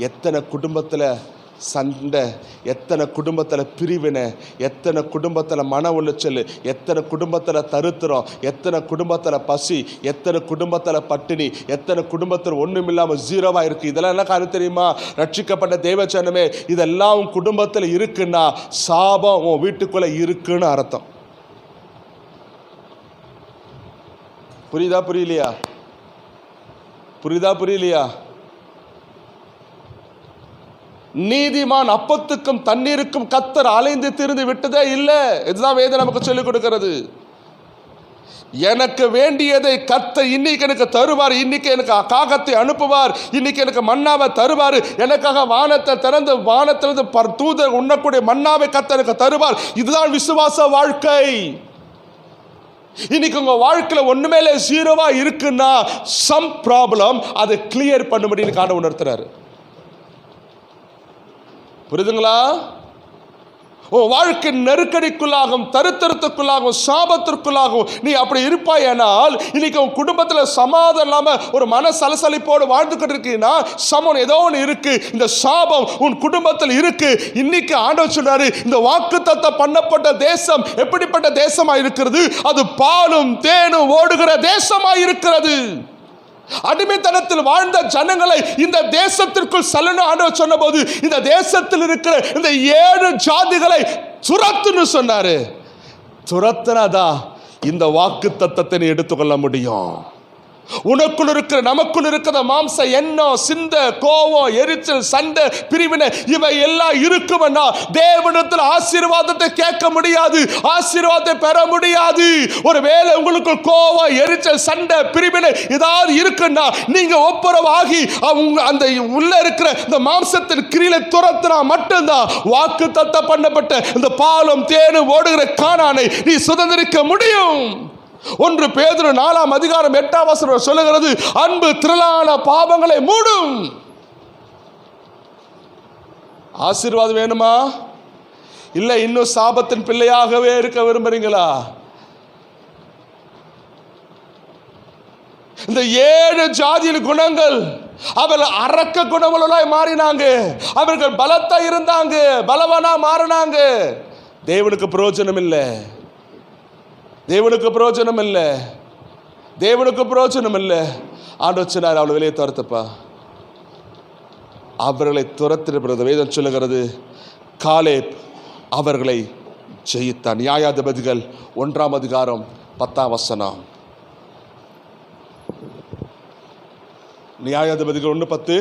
எத்தனை குடும்பத்தில் சண்டை, எத்தனை குடும்பத்தில் பிரிவினை, எத்தனை குடும்பத்தில் மன உளைச்சல், எத்தனை குடும்பத்தில் தருத்திரம், எத்தனை குடும்பத்தில் பசி, எத்தனை குடும்பத்தில் பட்டினி, எத்தனை குடும்பத்தில் ஒன்றும் இல்லாமல் ஜீரோவாக இருக்குது. இதெல்லாம் என்ன காரணம் தெரியுமா? ரட்சிக்கப்பட்ட தேவச்சனமே, இதெல்லாம் உன் குடும்பத்தில் இருக்குன்னா சாபம் உன் வீட்டுக்குள்ளே இருக்குன்னு அர்த்தம். புரியுதா புரியலையா? புரியுதா புரியலையா? நீதிமான் அப்பத்துக்கும் தண்ணீருக்கும் கர்த்தர் அலைந்து திரிந்து விட்டதே இல்லை. இதுதான் வேதம் நமக்கு சொல்லிக் கொடுக்கிறது. எனக்கு வேண்டியதை கர்த்தர் இன்னைக்கு எனக்கு தருவார். இன்னைக்கு எனக்கு காகத்தை அனுப்புவார். இன்னைக்கு எனக்கு மன்னாவை தருவார். எனக்காக வானத்தை திறந்து வானத்திலிருந்து தூதர் உண்ணக்கூடிய மன்னாவை கர்த்தர் எனக்கு தருவார். இதுதான் விசுவாச வாழ்க்கை. இன்னைக்கு உங்க வாழ்க்கையில் ஒண்ணுமே இல்லை, ஜீரோவா இருக்குன்னா சம் ப்ராப்ளம், அதை கிளியர் பண்ணும்படி ஆண்டவர் உணர்த்துறாரு. புரியுதுங்களா? வாழ்க்கை நெருக்கடிக்குள்ளாகும், தருத்தரத்துக்குள்ளாகும், சாபத்திற்குள்ளாகும் நீ அப்படி இருப்பாயானால், இன்னைக்கு உன் குடும்பத்தில் சமாதானம் இல்லாமல் ஒரு மன சலசலிப்போடு வாழ்ந்துக்கிட்டு இருக்கீங்கன்னா, சமம் ஏதோ ஒன்று இருக்கு. இந்த சாபம் உன் குடும்பத்தில் இருக்கு. இன்னைக்கு ஆண்டவர் சொல்றாரு, இந்த வாக்குத்தத்தம் பண்ணப்பட்ட தேசம் எப்படிப்பட்ட தேசமா இருக்கிறது? அது பாலும் தேனும் ஓடுகிற தேசமா இருக்கிறது. அடிமைத்தனத்தில் வாழ்ந்த ஜனங்களை இந்த தேசத்திற்குள் செல்லணும் ஆண்டவர் சொன்ன போது, இந்த தேசத்தில் இருக்கிற இந்த 7 ஜாதிகளை துரத்துன்னு சொன்னாரு. துரத்துனாதா இந்த வாக்கு தத்தத்தை எடுத்துக்கொள்ள முடியும். உனக்குள் இருக்கிற நமக்குள் இருக்கிற மாம்ச எண்ணம், சிந்த, கோபம், எரிச்சல், சண்டை, பிரிவினை இவை எல்லாம் இருக்கும்னா தேவனிடத்தில் ஆசீர்வாதத்தை கேட்க முடியாது, ஆசீர்வாதத்தை பெற முடியாது. ஒருவேளை உங்களுக்கு கோபம், எரிச்சல், சண்டை, பிரிவினை ஏதாவது இருக்குன்னா நீங்க ஒப்புரவாகி அந்த உள்ள இருக்கிற இந்த மாம்சத்தின் கிரியில துரத்தினா மட்டும்தான் வாக்கு தத்தம் பண்ணப்பட்ட இந்த பாலும் தேனும் ஓடுகிற கானானை நீ சுதந்திரிக்க முடியும். 1 பேதுரு 4ஆம் அதிகாரம் 8ஆம் வசனம் சொல்லுகிறது, அன்பு திரளான பாவங்களை மூடும். ஆசீர்வாதம் வேணுமா? இல்ல இன்னும் சாபத்தின் பிள்ளையாகவே இருக்க விரும்புறீங்களா? இந்த 7 ஜாதியின் குணங்கள் அவர்கள் அரக்க குணங்களாய் மாறினாங்க. அவர்கள் பலத்தா இருந்தாங்க, பலவானா மாறினாங்க. தேவனுக்கு பிரயோஜனம் இல்லை. தேவனுக்கு பிரயோஜனம் இல்லை. தேவனுக்கு பிரயோஜனம் இல்லை. ஆண்டவர் சொன்னார், அவளை வெளியே துரத்துப்பா. அவர்களை துரத்திருக்கிறது வேதம் சொல்லுகிறது. காலேப் அவர்களை ஜெயித்தான். நியாயாதிபதிகள் 1ஆம் அதிகாரம் 10ஆம் வசனம். நியாயாதிபதிகள் 1:10.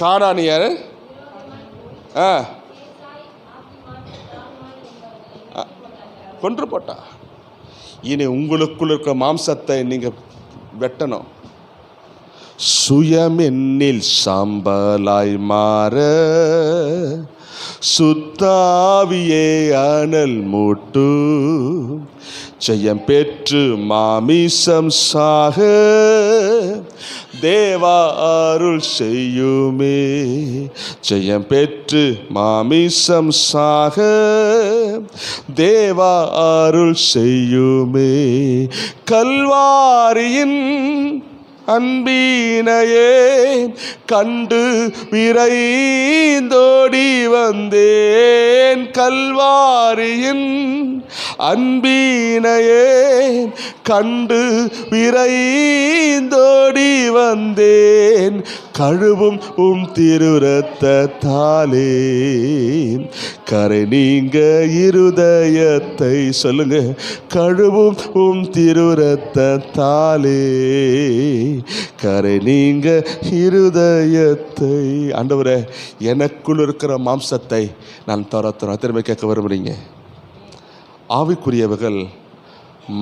கானானியர் கொன்று போட்டா. இனி உங்களுக்குள் இருக்கிற மாம்சத்தை நீங்க வெட்டணும். சுயமென்னில் சாம்பலாய் மாற சுத்தாவியே அனல் மூட்டு ஜெயம் பெற்று மாமிசம் சாக தேவா அருள் செய்யுமே. ஜெயம் பெற்று மாமிசம் சாக தேவா அருள் செய்யுமே. கல்வாரியின் அன்பினையே கண்டு விரைந்தோடி வந்தேன். கல்வாரியின் அன்பினையே கண்டு விரைந்தோடி வந்தேன். கழுவும் திருரத்தத்தாலே கரை நீங்க இருதயத்தை சொல்லுங்க. கழுவும் திருரத்தத்தாலே கரை நீங்க இருதயத்தை. ஆண்டவரே, எனக்குள் இருக்கிற மாம்சத்தை நான் துரத்துறேன். திரும்ப கேட்க விரும்புறீங்க? ஆவிக்குரியவர்கள்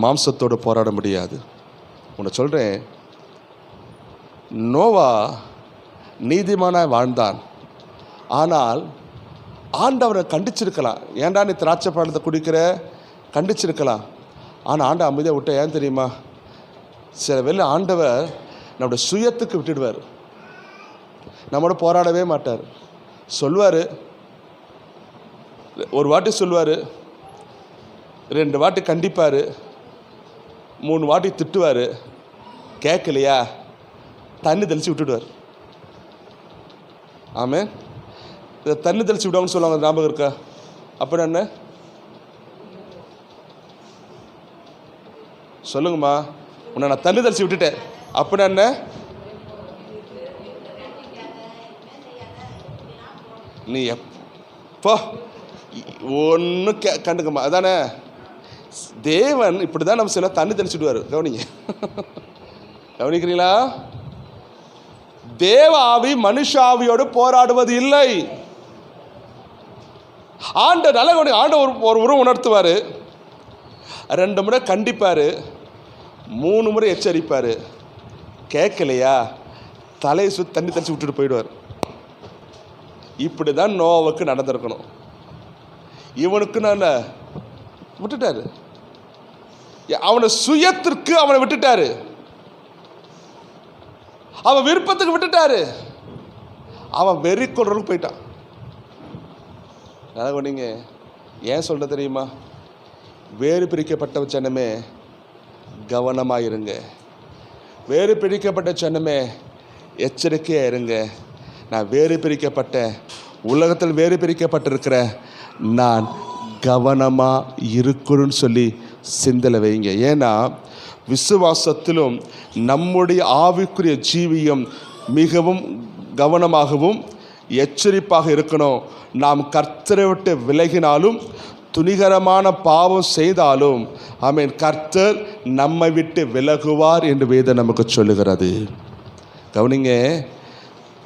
மாம்சத்தோடு போராட முடியாது. உன்னை சொல்கிறேன், நோவா நீதிமானாய் வாழ்ந்தான். ஆனால் ஆண்டவரை கண்டிச்சிருக்கலாம். ஏன்டா நீ திராட்சை பழத்தை குடிக்கிற கண்டிச்சிருக்கலாம். ஆனால் ஆண்டை அமைதியாக விட்ட. ஏன் தெரியுமா? சில வேளை ஆண்டவர் நம்முடைய சுயத்துக்கு விட்டுடுவார். நம்மளோட போராடவே மாட்டார். சொல்வார், ஒரு வாட்டி சொல்வார், 2 வாட்டி கண்டிப்பார், 3 வாட்டி திட்டுவார். கேட்கலையா தண்ணி தெளித்து விட்டுடுவார். ஆமாம், இதை தண்ணி தெளித்து விடுவாங்கன்னு சொல்லுவாங்க. ஞாபகம் இருக்கா? அப்படின்னா என்ன சொல்லுங்கம்மா? உன்னை நான் தண்ணி தெளித்து விட்டுட்டேன் அப்படின்னா என்ன? நீ எப்போ ஒன்றும் கண்டுக்கம்மா, அதானே? தேவன் இப்படி தான் நம்ம சில தண்ணி தெளிச்சுடுவார். கவனிங்க, கவனிக்கிறீங்களா? தேவ ஆவி மனுஷ ஆவியோடு போராடுவது இல்லை. ஆண்ட நல்ல ஆண்ட ஒரு உருவம் உணர்த்துவார், 2 முறை கண்டிப்பார், 3 முறை எச்சரிப்பார். கேட்கலையா தலையை சுற்றி தண்ணி தெளிச்சு விட்டுட்டு போயிடுவார். இப்படி தான் நோவாவுக்கு நடந்திருக்கணும். இவனுக்கு நான் விட்டுட்டாரு. அவனை சுயத்திற்கு அவனை விட்டுட்டாரு. அவன் விருப்பத்துக்கு விட்டுட்டாரு. அவன் வெறி கொள்றதுக்கு போயிட்டான். நீங்க ஏன் சொல்ற தெரியுமா? வேறு பிரிக்கப்பட்ட ஜனமே கவனமாயிருங்க. வேறு பிரிக்கப்பட்ட ஜனமே எச்சரிக்கையாக இருங்க. நான் வேறு பிரிக்கப்பட்ட உலகத்தில் வேறு பிரிக்கப்பட்டிருக்கிற நான் கவனமாக இருக்கணும்னு சொல்லி சிந்தனை வைங்க. ஏன்னா விசுவாசத்திலும் நம்முடைய ஆவிக்குரிய ஜீவியம் மிகவும் கவனமாகவும் எச்சரிப்பாக இருக்கணும். நாம் கர்த்தரை விட்டு விலகினாலும் துணிகரமான பாவம் செய்தாலும் ஆமென், கர்த்தர் நம்மை விட்டு விலகுவார் என்று வேதம் நமக்கு சொல்லுகிறது. கவனிங்க,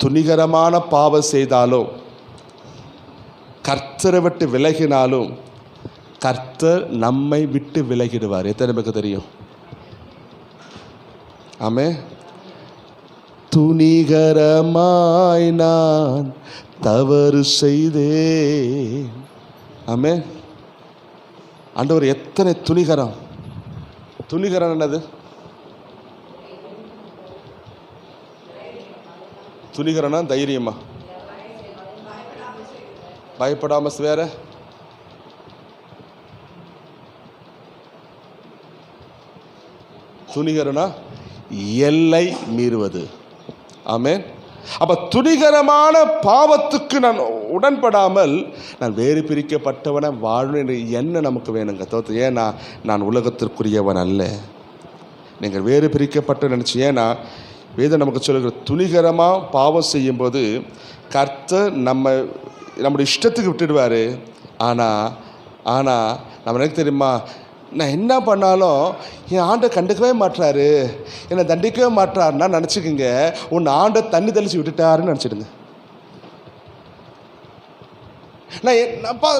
துணிகரமான பாவம் செய்தாலும் கர்த்தரை விட்டு விலகினாலும் கர்த்தர் நம்மை விட்டு விலகிடுவார். எத்தனை நமக்கு தெரியும்? ஆமே, துணிகரமாய் நான் தவறு செய்தேன். ஆமே, ஆண்டவர் எத்தனை துணிகரம். துணிகரம் என்னது? துணிகரனா தைரியமா? பயப்படாம வேற? துணிகரனா எல்லை மீறுவது. ஆமென். அப்ப துணிகரமான பாவத்துக்கு நான் உடன்படாமல் நான் வேறு பிரிக்கப்பட்டவனை வாழணும் என்று என்ன நமக்கு வேணுங்க? ஏன்னா நான் உலகத்திற்குரியவன் அல்ல. நீங்கள் வேறு பிரிக்கப்பட்ட நினச்சி, ஏன்னா வேதம் நமக்கு சொல்லுகிற துணிகரமாக பாவம் செய்யும்போது கர்த்தர் நம்முடைய இஷ்டத்துக்கு விட்டுடுவார். ஆனால் நம்ம எனக்கு தெரியுமா, நான் என்ன பண்ணாலும் என் ஆண்டை கண்டுக்கவே மாட்டுறாரு, என்னை தண்டிக்கவே மாட்டுறாருன்னா நினச்சிக்கோங்க, உன் ஆண்டை தண்ணி தெளித்து விட்டுட்டாருன்னு நினச்சிடுங்க.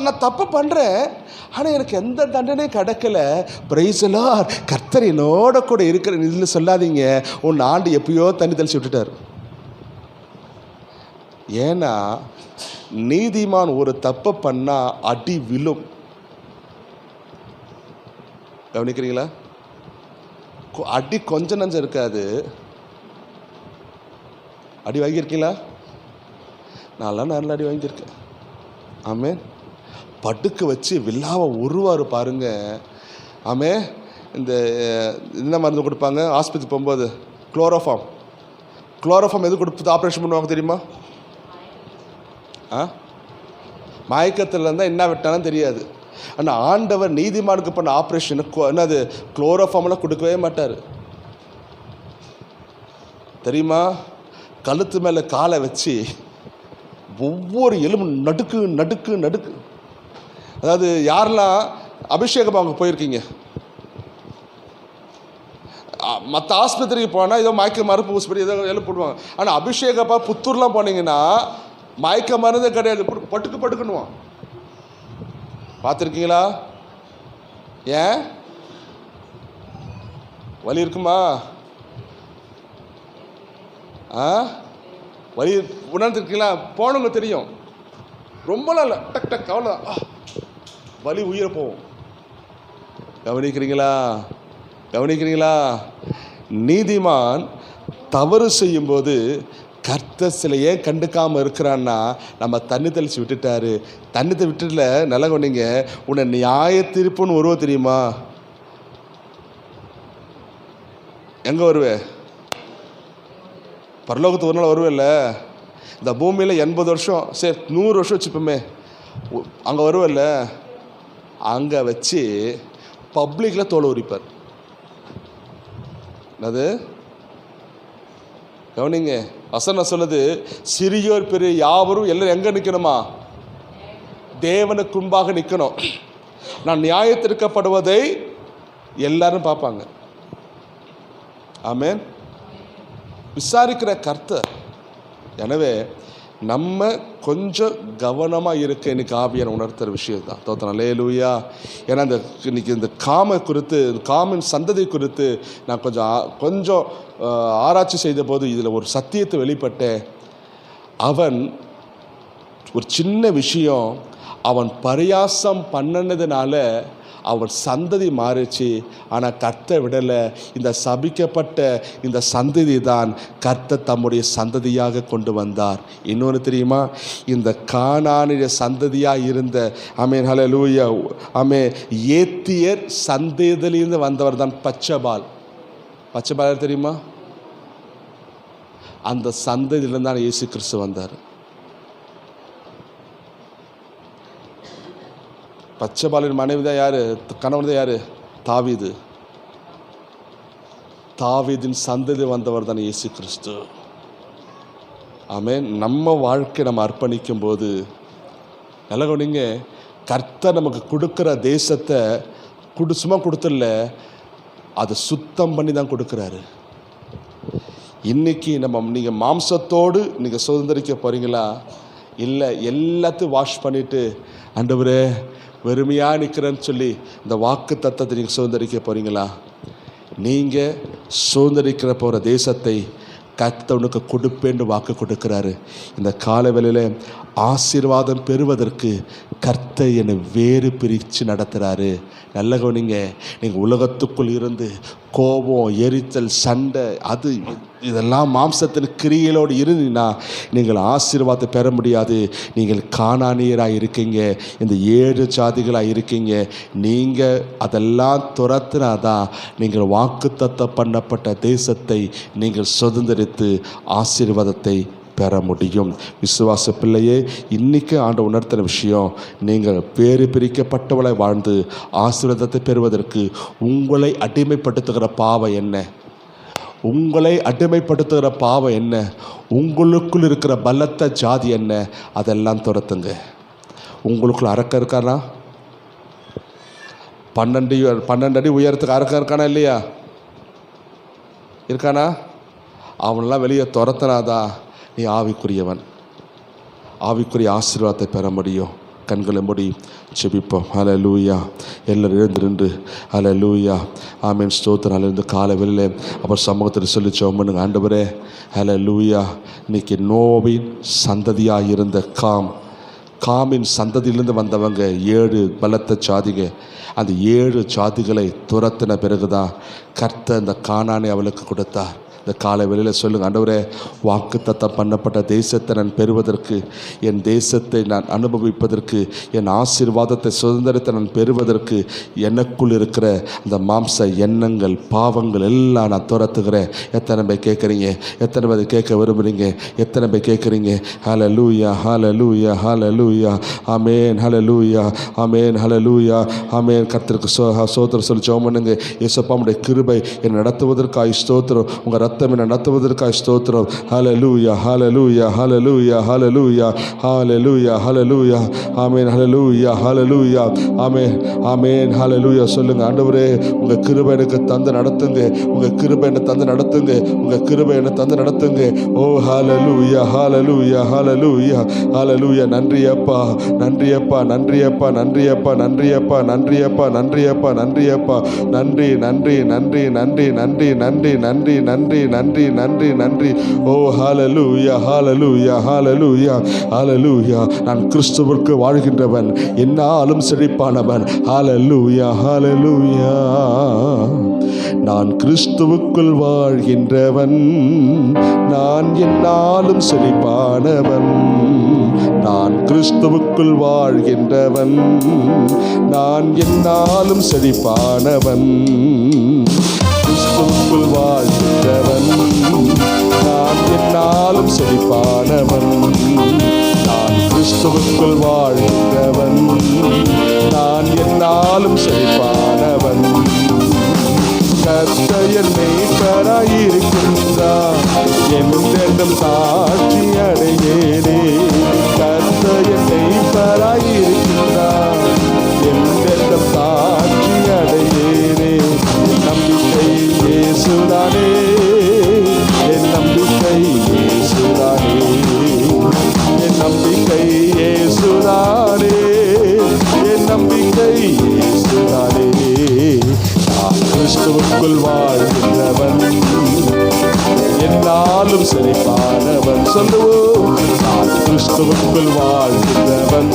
நான் தப்பு பண்ணுறேன், ஆனால் எனக்கு எந்த தண்டனையும் கிடைக்கல. பிரைஸ் தி லார்ட், கர்த்தர் என்னோட கூட இருக்கிற இதில் சொல்லாதீங்க, உன் ஆண்டு எப்பயோ தண்ணி தெளித்து விட்டுட்டார். ஏன்னா நீதிமான் ஒரு தப்பை பண்ணால் அடி விழும். கவனிக்கிறீங்களா? அடி கொஞ்சம் நஞ்சம் இருக்காது. அடி வாங்கியிருக்கீங்களா? நான்லாம் நல்ல அடி வாங்கியிருக்கேன். ஆமே. படுக்க வச்சு வில்லாவை உருவாரு பாருங்க. ஆமே. இந்த என்ன மருந்து கொடுப்பாங்க ஆஸ்பத்திரி போகும்போது? குளோரோஃபார்ம் எது கொடுத்து ஆப்ரேஷன் பண்ணுவாங்க தெரியுமா? மயக்கத்தில் இருந்தால் என்ன விட்டாலும் தெரியாது. ஆனால் ஆண்டவர் நீதிமானுக்கு பண்ண ஆப்ரேஷனுக்கு என்னது குளோரோஃபார்ம்லாம் கொடுக்கவே மாட்டார். தெரியுமா? கழுத்து மேலே காலை வச்சு ஒவ்வொரு எலும்பு நடுக்கு. அதாவது யாரெல்லாம் அபிஷேகம் அவங்க போயிருக்கீங்க? மற்ற ஆஸ்பத்திரிக்கு போனால் ஏதோ மயக்க மருந்து ஊசிப்படி ஏதோ எழுப்பிடுவாங்க. ஆனால் அபிஷேகப்பா புத்தூர்லாம் போனீங்கன்னா மயக்க மருந்தே கிடையாது. பட்டுக்குன்னுவான். பார்த்துருக்கீங்களா? ஏன்? வலி இருக்குமா? வலி உணர்ந்துருக்கீங்களா? போனவங்க தெரியும். ரொம்பலாம் இல்லை, டக் அவ்வளோதான். வலி உயிரை போகும். கவனிக்கிறீங்களா? நீதிமான் தவறு செய்யும்போது கர்த்தர் சில ஏன் கண்டுக்காமல் இருக்கிறான்னா, நம்ம தண்ணி தெளித்து விட்டுட்டாரு. தண்ணி விட்டுல நல்லா கொண்டீங்க. உன்னை நியாய தீர்ப்புன்னு வருவ தெரியுமா? எங்கே வருவே? பரலோகத்து ஒரு நாள் வருவேல்ல. இந்த பூமியில் 80 வருஷம், சரி 100 வருஷம் வச்சுப்போமே, அங்கே வருவேல்ல. அங்கே வச்சு பப்ளிக்கில் தோலை உரிப்பார். அது கவனிங்க. வசனம் சொல்லுது, சிறியோர் பெரிய யாவரும் எல்லாரும் எங்கே நிற்கணுமா? தேவனுக்கு முன்பாக நிற்கணும். நான் நியாயத்திற்கப்படுவதை எல்லாரும் பார்ப்பாங்க. ஆமென். விசாரிக்கிற கர்த்தர். எனவே நம்ம கொஞ்சம் கவனமாக இருக்க இன்னைக்கு ஆவியான உணர்த்துற விஷயம் தான். தோத்தன அல்லேலூயா. ஏன்னா இன்னைக்கு இந்த காமின் சந்ததி குறித்து நான் கொஞ்சம் ஆராய்ச்சி செய்த போது இதில் ஒரு சத்தியத்தை வெளிப்பட்டேன். அவன் ஒரு சின்ன விஷயம் அவன் பரியாசம் பண்ணினதுனால அவன் சந்ததி மாறிச்சு. ஆனால் கர்த்தர் விடலை. இந்த சபிக்கப்பட்ட இந்த சந்ததி தான் கர்த்தர் தம்முடைய சந்ததியாக கொண்டு வந்தார். இன்னொன்று தெரியுமா? இந்த கானானிய சந்ததியாக இருந்த ஹல்லேலூயா ஏத்தியர் சந்ததியிலிருந்து வந்தவர் தான் பச்சைபால் தெரியுமா? அந்த சந்ததியிலிருந்து தான் இயேசு கிறிஸ்து வந்தார். பச்சைபாலின் மனைவி தான் யாரு? கணவன் தான் யாரு? தாவீதின் சந்ததி வந்தவர் தான் இயேசு கிறிஸ்து. ஆமென். நம்ம வாழ்க்கை நம்ம அர்ப்பணிக்கும் போது நல்ல கவனிங்க, கர்த்தர் நமக்கு கொடுக்குற தேசத்தை சும்மா கொடுத்துடல, அதை சுத்தம் பண்ணி தான் கொடுக்குறாரு. இன்னைக்கு நீங்கள் மாம்சத்தோடு நீங்கள் சுதந்திரிக்க போகிறீங்களா? இல்லை எல்லாத்தையும் வாஷ் பண்ணிவிட்டு ஆண்டவரே வெறுமையாக நிற்கிறேன்னு சொல்லி இந்த வாக்கு தத்தத்தை நீங்கள் சுதந்திரிக்க போகிறீங்களா? நீங்கள் சுதந்திரிக்கிற போகிற தேசத்தை கர்த்தனுக்கு கொடுப்பேன்னு வாக்கு கொடுக்குறாரு. இந்த கால வேளையில் ஆசீர்வாதம் பெறுவதற்கு கர்த்தர் என்னை வேறு பிரித்து நடத்துகிறாரு. நல்ல கவனிங்க. நீங்கள் உலகத்துக்குள் இருந்து கோபம், எரிச்சல், சண்டை, இதெல்லாம் மாம்சத்தின் கிரியைகளோடு இருந்தீங்கன்னா நீங்கள் ஆசீர்வாதத்தை பெற முடியாது. நீங்கள் கானானியராக இருக்கீங்க, இந்த 7 ஜாதிகளாக இருக்கீங்க. நீங்கள் அதெல்லாம் துரத்துனாதான் நீங்கள் வாக்குத்தத்தம் பண்ணப்பட்ட தேசத்தை நீங்கள் சுதந்திரித்து ஆசீர்வாதத்தை பெற முடியும். விசுவாச பிள்ளையே, இன்னைக்கு ஆண்டு உணர்த்தின விஷயம், நீங்கள் பேறு பிரிக்கப்பட்டவளை வாழ்ந்து ஆசீர்வாதத்தை பெறுவதற்கு உங்களை அடிமைப்படுத்துகிற பாவம் என்ன? உங்களுக்குள் இருக்கிற பலத்த ஜாதி என்ன? அதெல்லாம் துரத்துங்க. உங்களுக்குள்ள அரக்க இருக்கானா? 12 அடி உயரத்துக்கு அரக்க இருக்கானா இல்லையா? இருக்கானா? அவனெல்லாம் வெளியே துரத்தினாதா நீ ஆவிக்குரியவன். ஆவிக்குரிய ஆசீர்வாதத்தை பெற முடியும். கண்களை மூடி செபிப்போம். ஹல்லேலூயா. எல்லாரும் எழுந்திருந்து ஹல்லேலூயா ஆமென் ஸ்தோத்திரம். அதிலிருந்து காலை வெளியில் அப்புறம் சமூகத்தில் சொல்லி சோமனுங்க. ஆண்டவரே ஹல்லேலூயா, இன்னைக்கு நோவின் சந்ததியாக இருந்த காமின் சந்ததியிலிருந்து வந்தவங்க 7 பலத்த ஜாதிக. அந்த 7 ஜாதிகளை துரத்தின பிறகுதான் கர்த்தர் இந்த கானானை அவளுக்கு கொடுத்தார். இந்த காலை வேளையில் சொல்லுங்கள், ஆண்டவரே, வாக்குத்தத்தம் பண்ணப்பட்ட தேசத்தை நான் பெறுவதற்கு, என் தேசத்தை நான் அனுபவிப்பதற்கு, என் ஆசீர்வாதத்தை சுதந்திரத்தை நான் பெறுவதற்கு எனக்குள் இருக்கிற அந்த மாம்ச எண்ணங்கள் பாவங்கள் எல்லாம் நான் துரத்துகிறேன். எத்தனை பேர் கேட்குறீங்க? எத்தனை பேர் கேட்க விரும்புகிறீங்க? எத்தனை பேர் கேட்குறீங்க? ஹல்லேலூயா, ஹல்லேலூயா, ஹல்லேலூயா, ஆமென், ஹல்லேலூயா, ஆமென், ஹல்லேலூயா, ஆமென். கர்த்தருக்கு ஸ்தோத்திரம் சொல்லி ஜெபம் பண்ணுங்க. இயேசுப்பா, உம்முடைய கிருபை என்னை நடத்துவதற்காக ஸ்தோத்திரம், உங்கள் ரத்தம் என்னை நடத்துவதற்காக ஸ்தோத்திரம். ஹல்லேலூயா, ஹல்லேலூயா, ஹல்லேலூயா, ஹல்லேலூயா, ஹல்லேலூயா, ஹல்லேலூயா, ஆமென், ஹல்லேலூயா, ஹல்லேலூயா, ஆமென், ஆமென், ஹல்லேலூயா. சொல்லுங்க, ஆண்டவரே, உங்கள் கிருபை எனக்கு தந்து நடத்துங்க, உங்கள் கிருபை என்னை தந்து நடத்துங்க, உங்கள் கிருபை என்னை தந்து நடத்துங்க. ஓ ஹல்லேலூயா, ஹல்லேலூயா, ஹல்லேலூயா, ஹல்லேலூயா. நன்றி அப்பா, நன்றி அப்பா, நன்றி அப்பா, நன்றி அப்பா, நன்றி அப்பா, நன்றி அப்பா, நன்றி அப்பா, நன்றி அப்பா, நன்றி, நன்றி, நன்றி, நன்றி, நன்றி, நன்றி, நன்றி, நன்றி, நன்றி, நன்றி, நன்றி. ஓ ஹல்லேலூயா, ஹல்லேலூயா, ஹல்லேலூயா, ஹல்லேலூயா. நான் கிறிஸ்துவுக்கு வாழ்கின்றவன், என்னாலும் செழிப்பானவன். ஹல்லேலூயா, ஹல்லேலூயா. நான் கிறிஸ்துவுக்குள் வாழ்கின்றவன், நான் என்னாலும் செழிப்பானவன். நான் கிறிஸ்துவுக்குள் வாழ்கின்றவன், நான் என்னாலும் செழிப்பானவன். கிறிஸ்துவுக்குள் வாழ்கின்றவன், நான் என்னாலும் செழிப்பானவன். நான் கிறிஸ்துவுக்குள் வாழ்கின்றவன், நான் என்னாலும் செழிப்பானவன். கர்த்தர் என்னை பெறாயிருக்கின்றார், என்றென்றும் சாட்சி அடையேனே. கர்த்தர் என்னை பெறாயிருக்கின்றார், என்றென்றும் சாட்சி அடையேனே. என் நம்பிக்கை இயேசுதானே, என் நம்பிக்கை இயேசுதானே, என் நம்பிக்கை இயேசுதானே, என் நம்பிக்கை இயேசுதானே. நான் கிறிஸ்துவுக்குள் வாழ்கின்றவன், என்னாலும் செழிப்பானவன். சொல்லுவோம், நான் கிறிஸ்துவுக்குள் வாழ்கின்றவன்,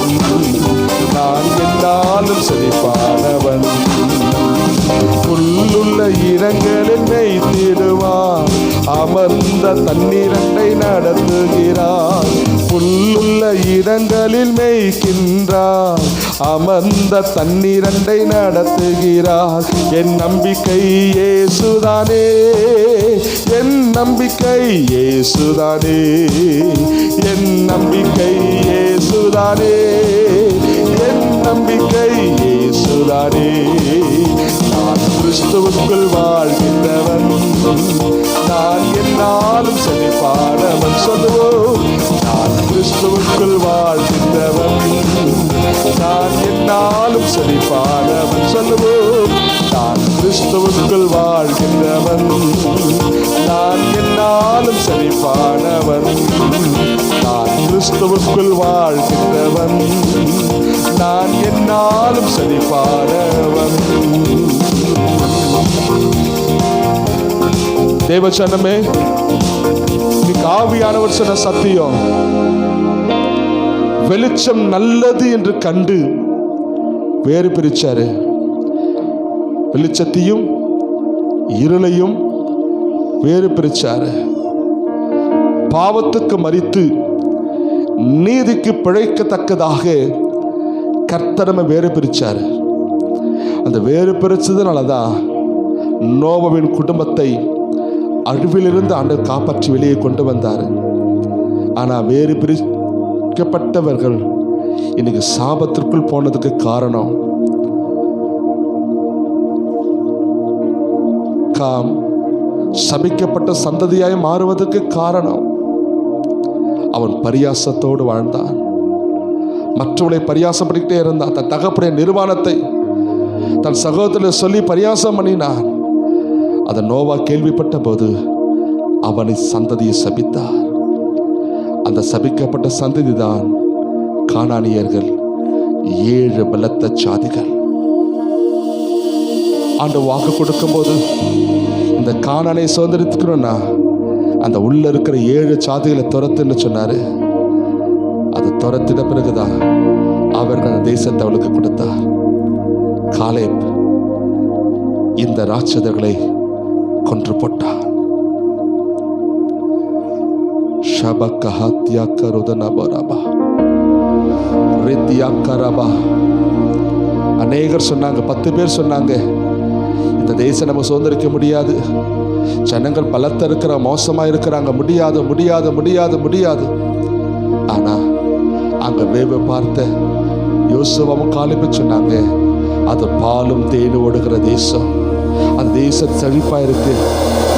நான் என்னாலும் செழிப்பானவன். புல்லுள்ள இடங்களில் மேய்த்திடுவார், அமர்ந்த தண்ணீரண்டை நடத்துகிறார். புல்லுள்ள இடங்களில் மேய்க்கின்றார், அமர்ந்த தண்ணீரண்டை நடத்துகிறார். என் நம்பிக்கை இயேசுதானே, என் நம்பிக்கை இயேசுதானே, என் நம்பிக்கை இயேசுதானே, என் நம்பிக்கை இயேசுதானே. நான் கிறிஸ்துவுக்குள் வாழ்கின்றவன், நான் என்னாலும் செழிப்பானவன். சொல்லுவோம், நான் கிறிஸ்துவுக்குள் வாழ்கின்றவன், நான் என்னாலும் செழிப்பானவன். சொல்லுவோம், நான் கிறிஸ்துவுக்குள் வாழ்கின்றவன், நான் என்னாலும் செழிப்பானவன். நான் கிறிஸ்துவுக்குள் வாழ்கின்றவன், நான் என்னாலும் செழிப்பானவன். தேவச்சனமே, இன்னைக்கு ஆவியானவர் சொன்ன சத்தியம், வெளிச்சம் நல்லது என்று கண்டு வேறு பிரிச்சாரு. வெளிச்சத்தையும் இருளையும் வேறு பிரிச்சாரு. பாவத்துக்கு மரித்து நீதிக்கு பிழைக்கத்தக்கதாக கர்த்தரமை வேறு பிரிச்சாரு. அந்த வேறு பிரிச்சதுனாலதான் நோவாவின் குடும்பத்தை அழிவிலிருந்து ஆண்டவர் காப்பாற்றி வெளியே கொண்டு வந்தார். ஆனால் வேறு பிரிக்கப்பட்டவர்கள் இன்னைக்கு சாபத்திற்குள் போனதுக்கு காரணம் காம் சபிக்கப்பட்ட சந்ததியாய் மாறுவதற்கு காரணம் அவன் பரியாசத்தோடு வாழ்ந்தான். மற்றவர்களை பரியாசப்பட்டுக்கிட்டே இருந்தான். தன் தகப்பனுடைய நிர்வாணத்தை தன் சகோதரர் சொல்லி பரியாசம் பண்ணினான். அதை நோவா கேள்விப்பட்ட போது அவனை சந்ததியை சபித்தார். அந்த சபிக்கப்பட்ட சந்ததி தான் கானானியர்கள், 7 பலத்த ஜாதிகள். ஆண்டவர் வாக்கு கொடுக்கும் போது இந்த கானானை சுதந்திரித்துக்கணும்னா அந்த உள்ள இருக்கிற 7 ஜாதிகளை துரத்துன்னு சொன்னாரு. அது துரத்தின பிறகுதான் அவர்கள் அந்த தேசத்தை அவளுக்கு கொடுத்தார். காலேப் இந்த ராட்சதர்களை கொன்று போட்டார். அநேகர் சொன்னாங்க, 10 பேர் சொன்னாங்க, இந்த தேசம் நம்ம சுதந்திரிக்க முடியாது, ஜனங்கள் பலத்த இருக்கிற, மோசமா இருக்கிறாங்க, முடியாது முடியாது முடியாது முடியாது. ஆனா அங்க வேவ பார்த்த யோசுவாவும் காலேபும் சொன்னாங்க, அது பாலும் தேனும் ஓடுகிற தேசம், அந்த தேசம் செழிப்பா இருக்கு,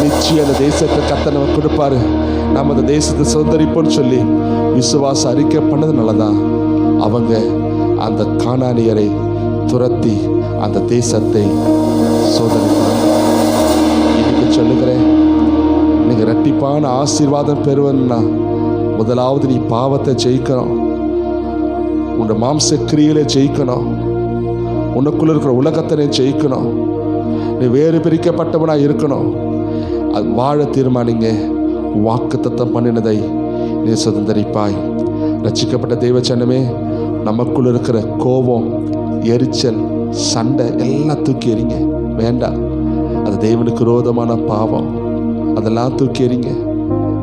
நிச்சயம் அந்த தேசத்தை கர்த்தர் நமக்கு கொடுப்பாரு, நம்ம அந்த தேசத்தை சுதந்திரிப்போம்னு சொல்லி விசுவாச அறிக்கை பண்ணதுனாலதான் அவங்க அந்த கானானியரை துரத்தி அந்த தேசத்தை சோதனைப்பாங்க. இன்னைக்கு சொல்லுகிறேன், நீங்க இரட்டிப்பான ஆசீர்வாதம் பெறுவன்னா முதலாவது நீ பாவத்தை ஜெயிக்கணும், உன் மாம்ச கிரியில ஜெயிக்கணும், உனக்குள்ள இருக்கிற உலகத்தை நீ ஜெயிக்கணும், நீ வேறு பிரிக்கப்பட்டவனா இருக்கணும். அது வாழ தீர்மானிங்க. வாக்குத்தத்தம் பண்ணினதை நீ சுதந்திரிப்பாய். ரட்சிக்கப்பட்ட தெய்வச்சனமே, நமக்குள்ள இருக்கிற கோபம், எரிச்சல், சண்டை எல்லாம் தூக்கி எறிங்க. வேண்டாம், அது தேவனுக்கு விரோதமான பாவம். அதெல்லாம் தூக்கி எறிங்க.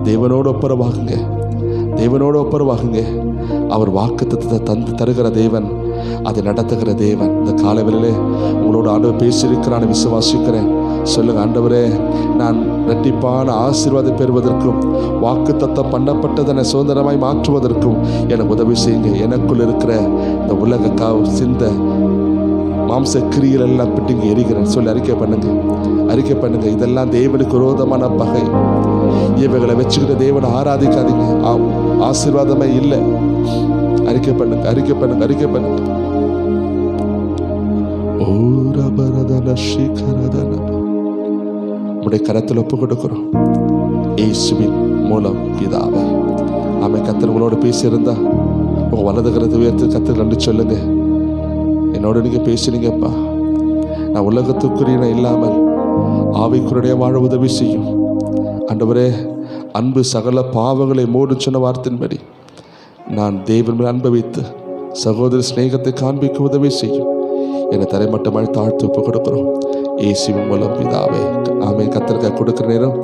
தேவனோடு ஒப்புரவாகுங்க, தேவனோடு ஒப்புரவாகுங்க. அவர் வாக்குத்தத்தத்தை தந்து தருகிற தேவன், அதை நடத்துகிற தேவன். இந்த காலவெளியிலே உங்களோட ஆண்டவர் பேசியிருக்கிறான்னு விசுவாசிக்கிறேன். சொல்லுங்க, ஆண்டவரே, நான் இரட்டிப்பான ஆசீர்வாதம் பெறுவதற்கும் வாக்குத்தத்தம் பண்ணப்பட்டதனை சுதந்திரமாய் மாற்றுவதற்கும் எனக்கு உதவி செய்யுங்க. எனக்குள் இருக்கிற இந்த உலக சிந்த மாம்ச கிரிகள் எல்லாம் பிடிங்க எரிகிறேன் சொல்லி அறிக்கை பண்ணுங்க, அறிக்கை பண்ணுங்க. இதெல்லாம் தேவனுக்கு விரோதமான பகை. இவைகளை வச்சுக்கிட்டு தேவனை ஆராதிக்காதீங்க, ஆசீர்வாதமே இல்லை. அறிக்கை பண்ணுங்க, அறிக்கை பண்ணுங்க, அறிக்கை பண்ணுங்க. உடைய கரத்தில் ஒப்பு கொடுக்கிறோம் இயேசுவின் மூலம் பிதாவே. ஆமென். கர்த்தர் உங்களோட பேசியிருந்தா உங்க வலது கரத்தை உயர்த்தி கர்த்தர் நன்றி சொல்லுங்க. என்னோட நீங்க பேசுனீங்கப்பா, நான் உலகத்துக்குரிய இல்லாமல் ஆவிக்குரிய வாழ உதவி செய்யும். ஆண்டவரே, அன்பு சகல பாவங்களை மூடும் சொன்ன வார்த்தையின்படி நான் தேவன் மேல் அனுபவித்து சகோதர ஸ்நேகத்தை காண்பிக்க உதவி செய்யும். என்னை தரைமட்டமாய் தாழ்த்து ஒப்பு கொடுக்கிறோம் இயேசுவின் மூலம் பிதாவே. ஆமென். கர்த்தருக்கு கொடுக்கிற நேரம்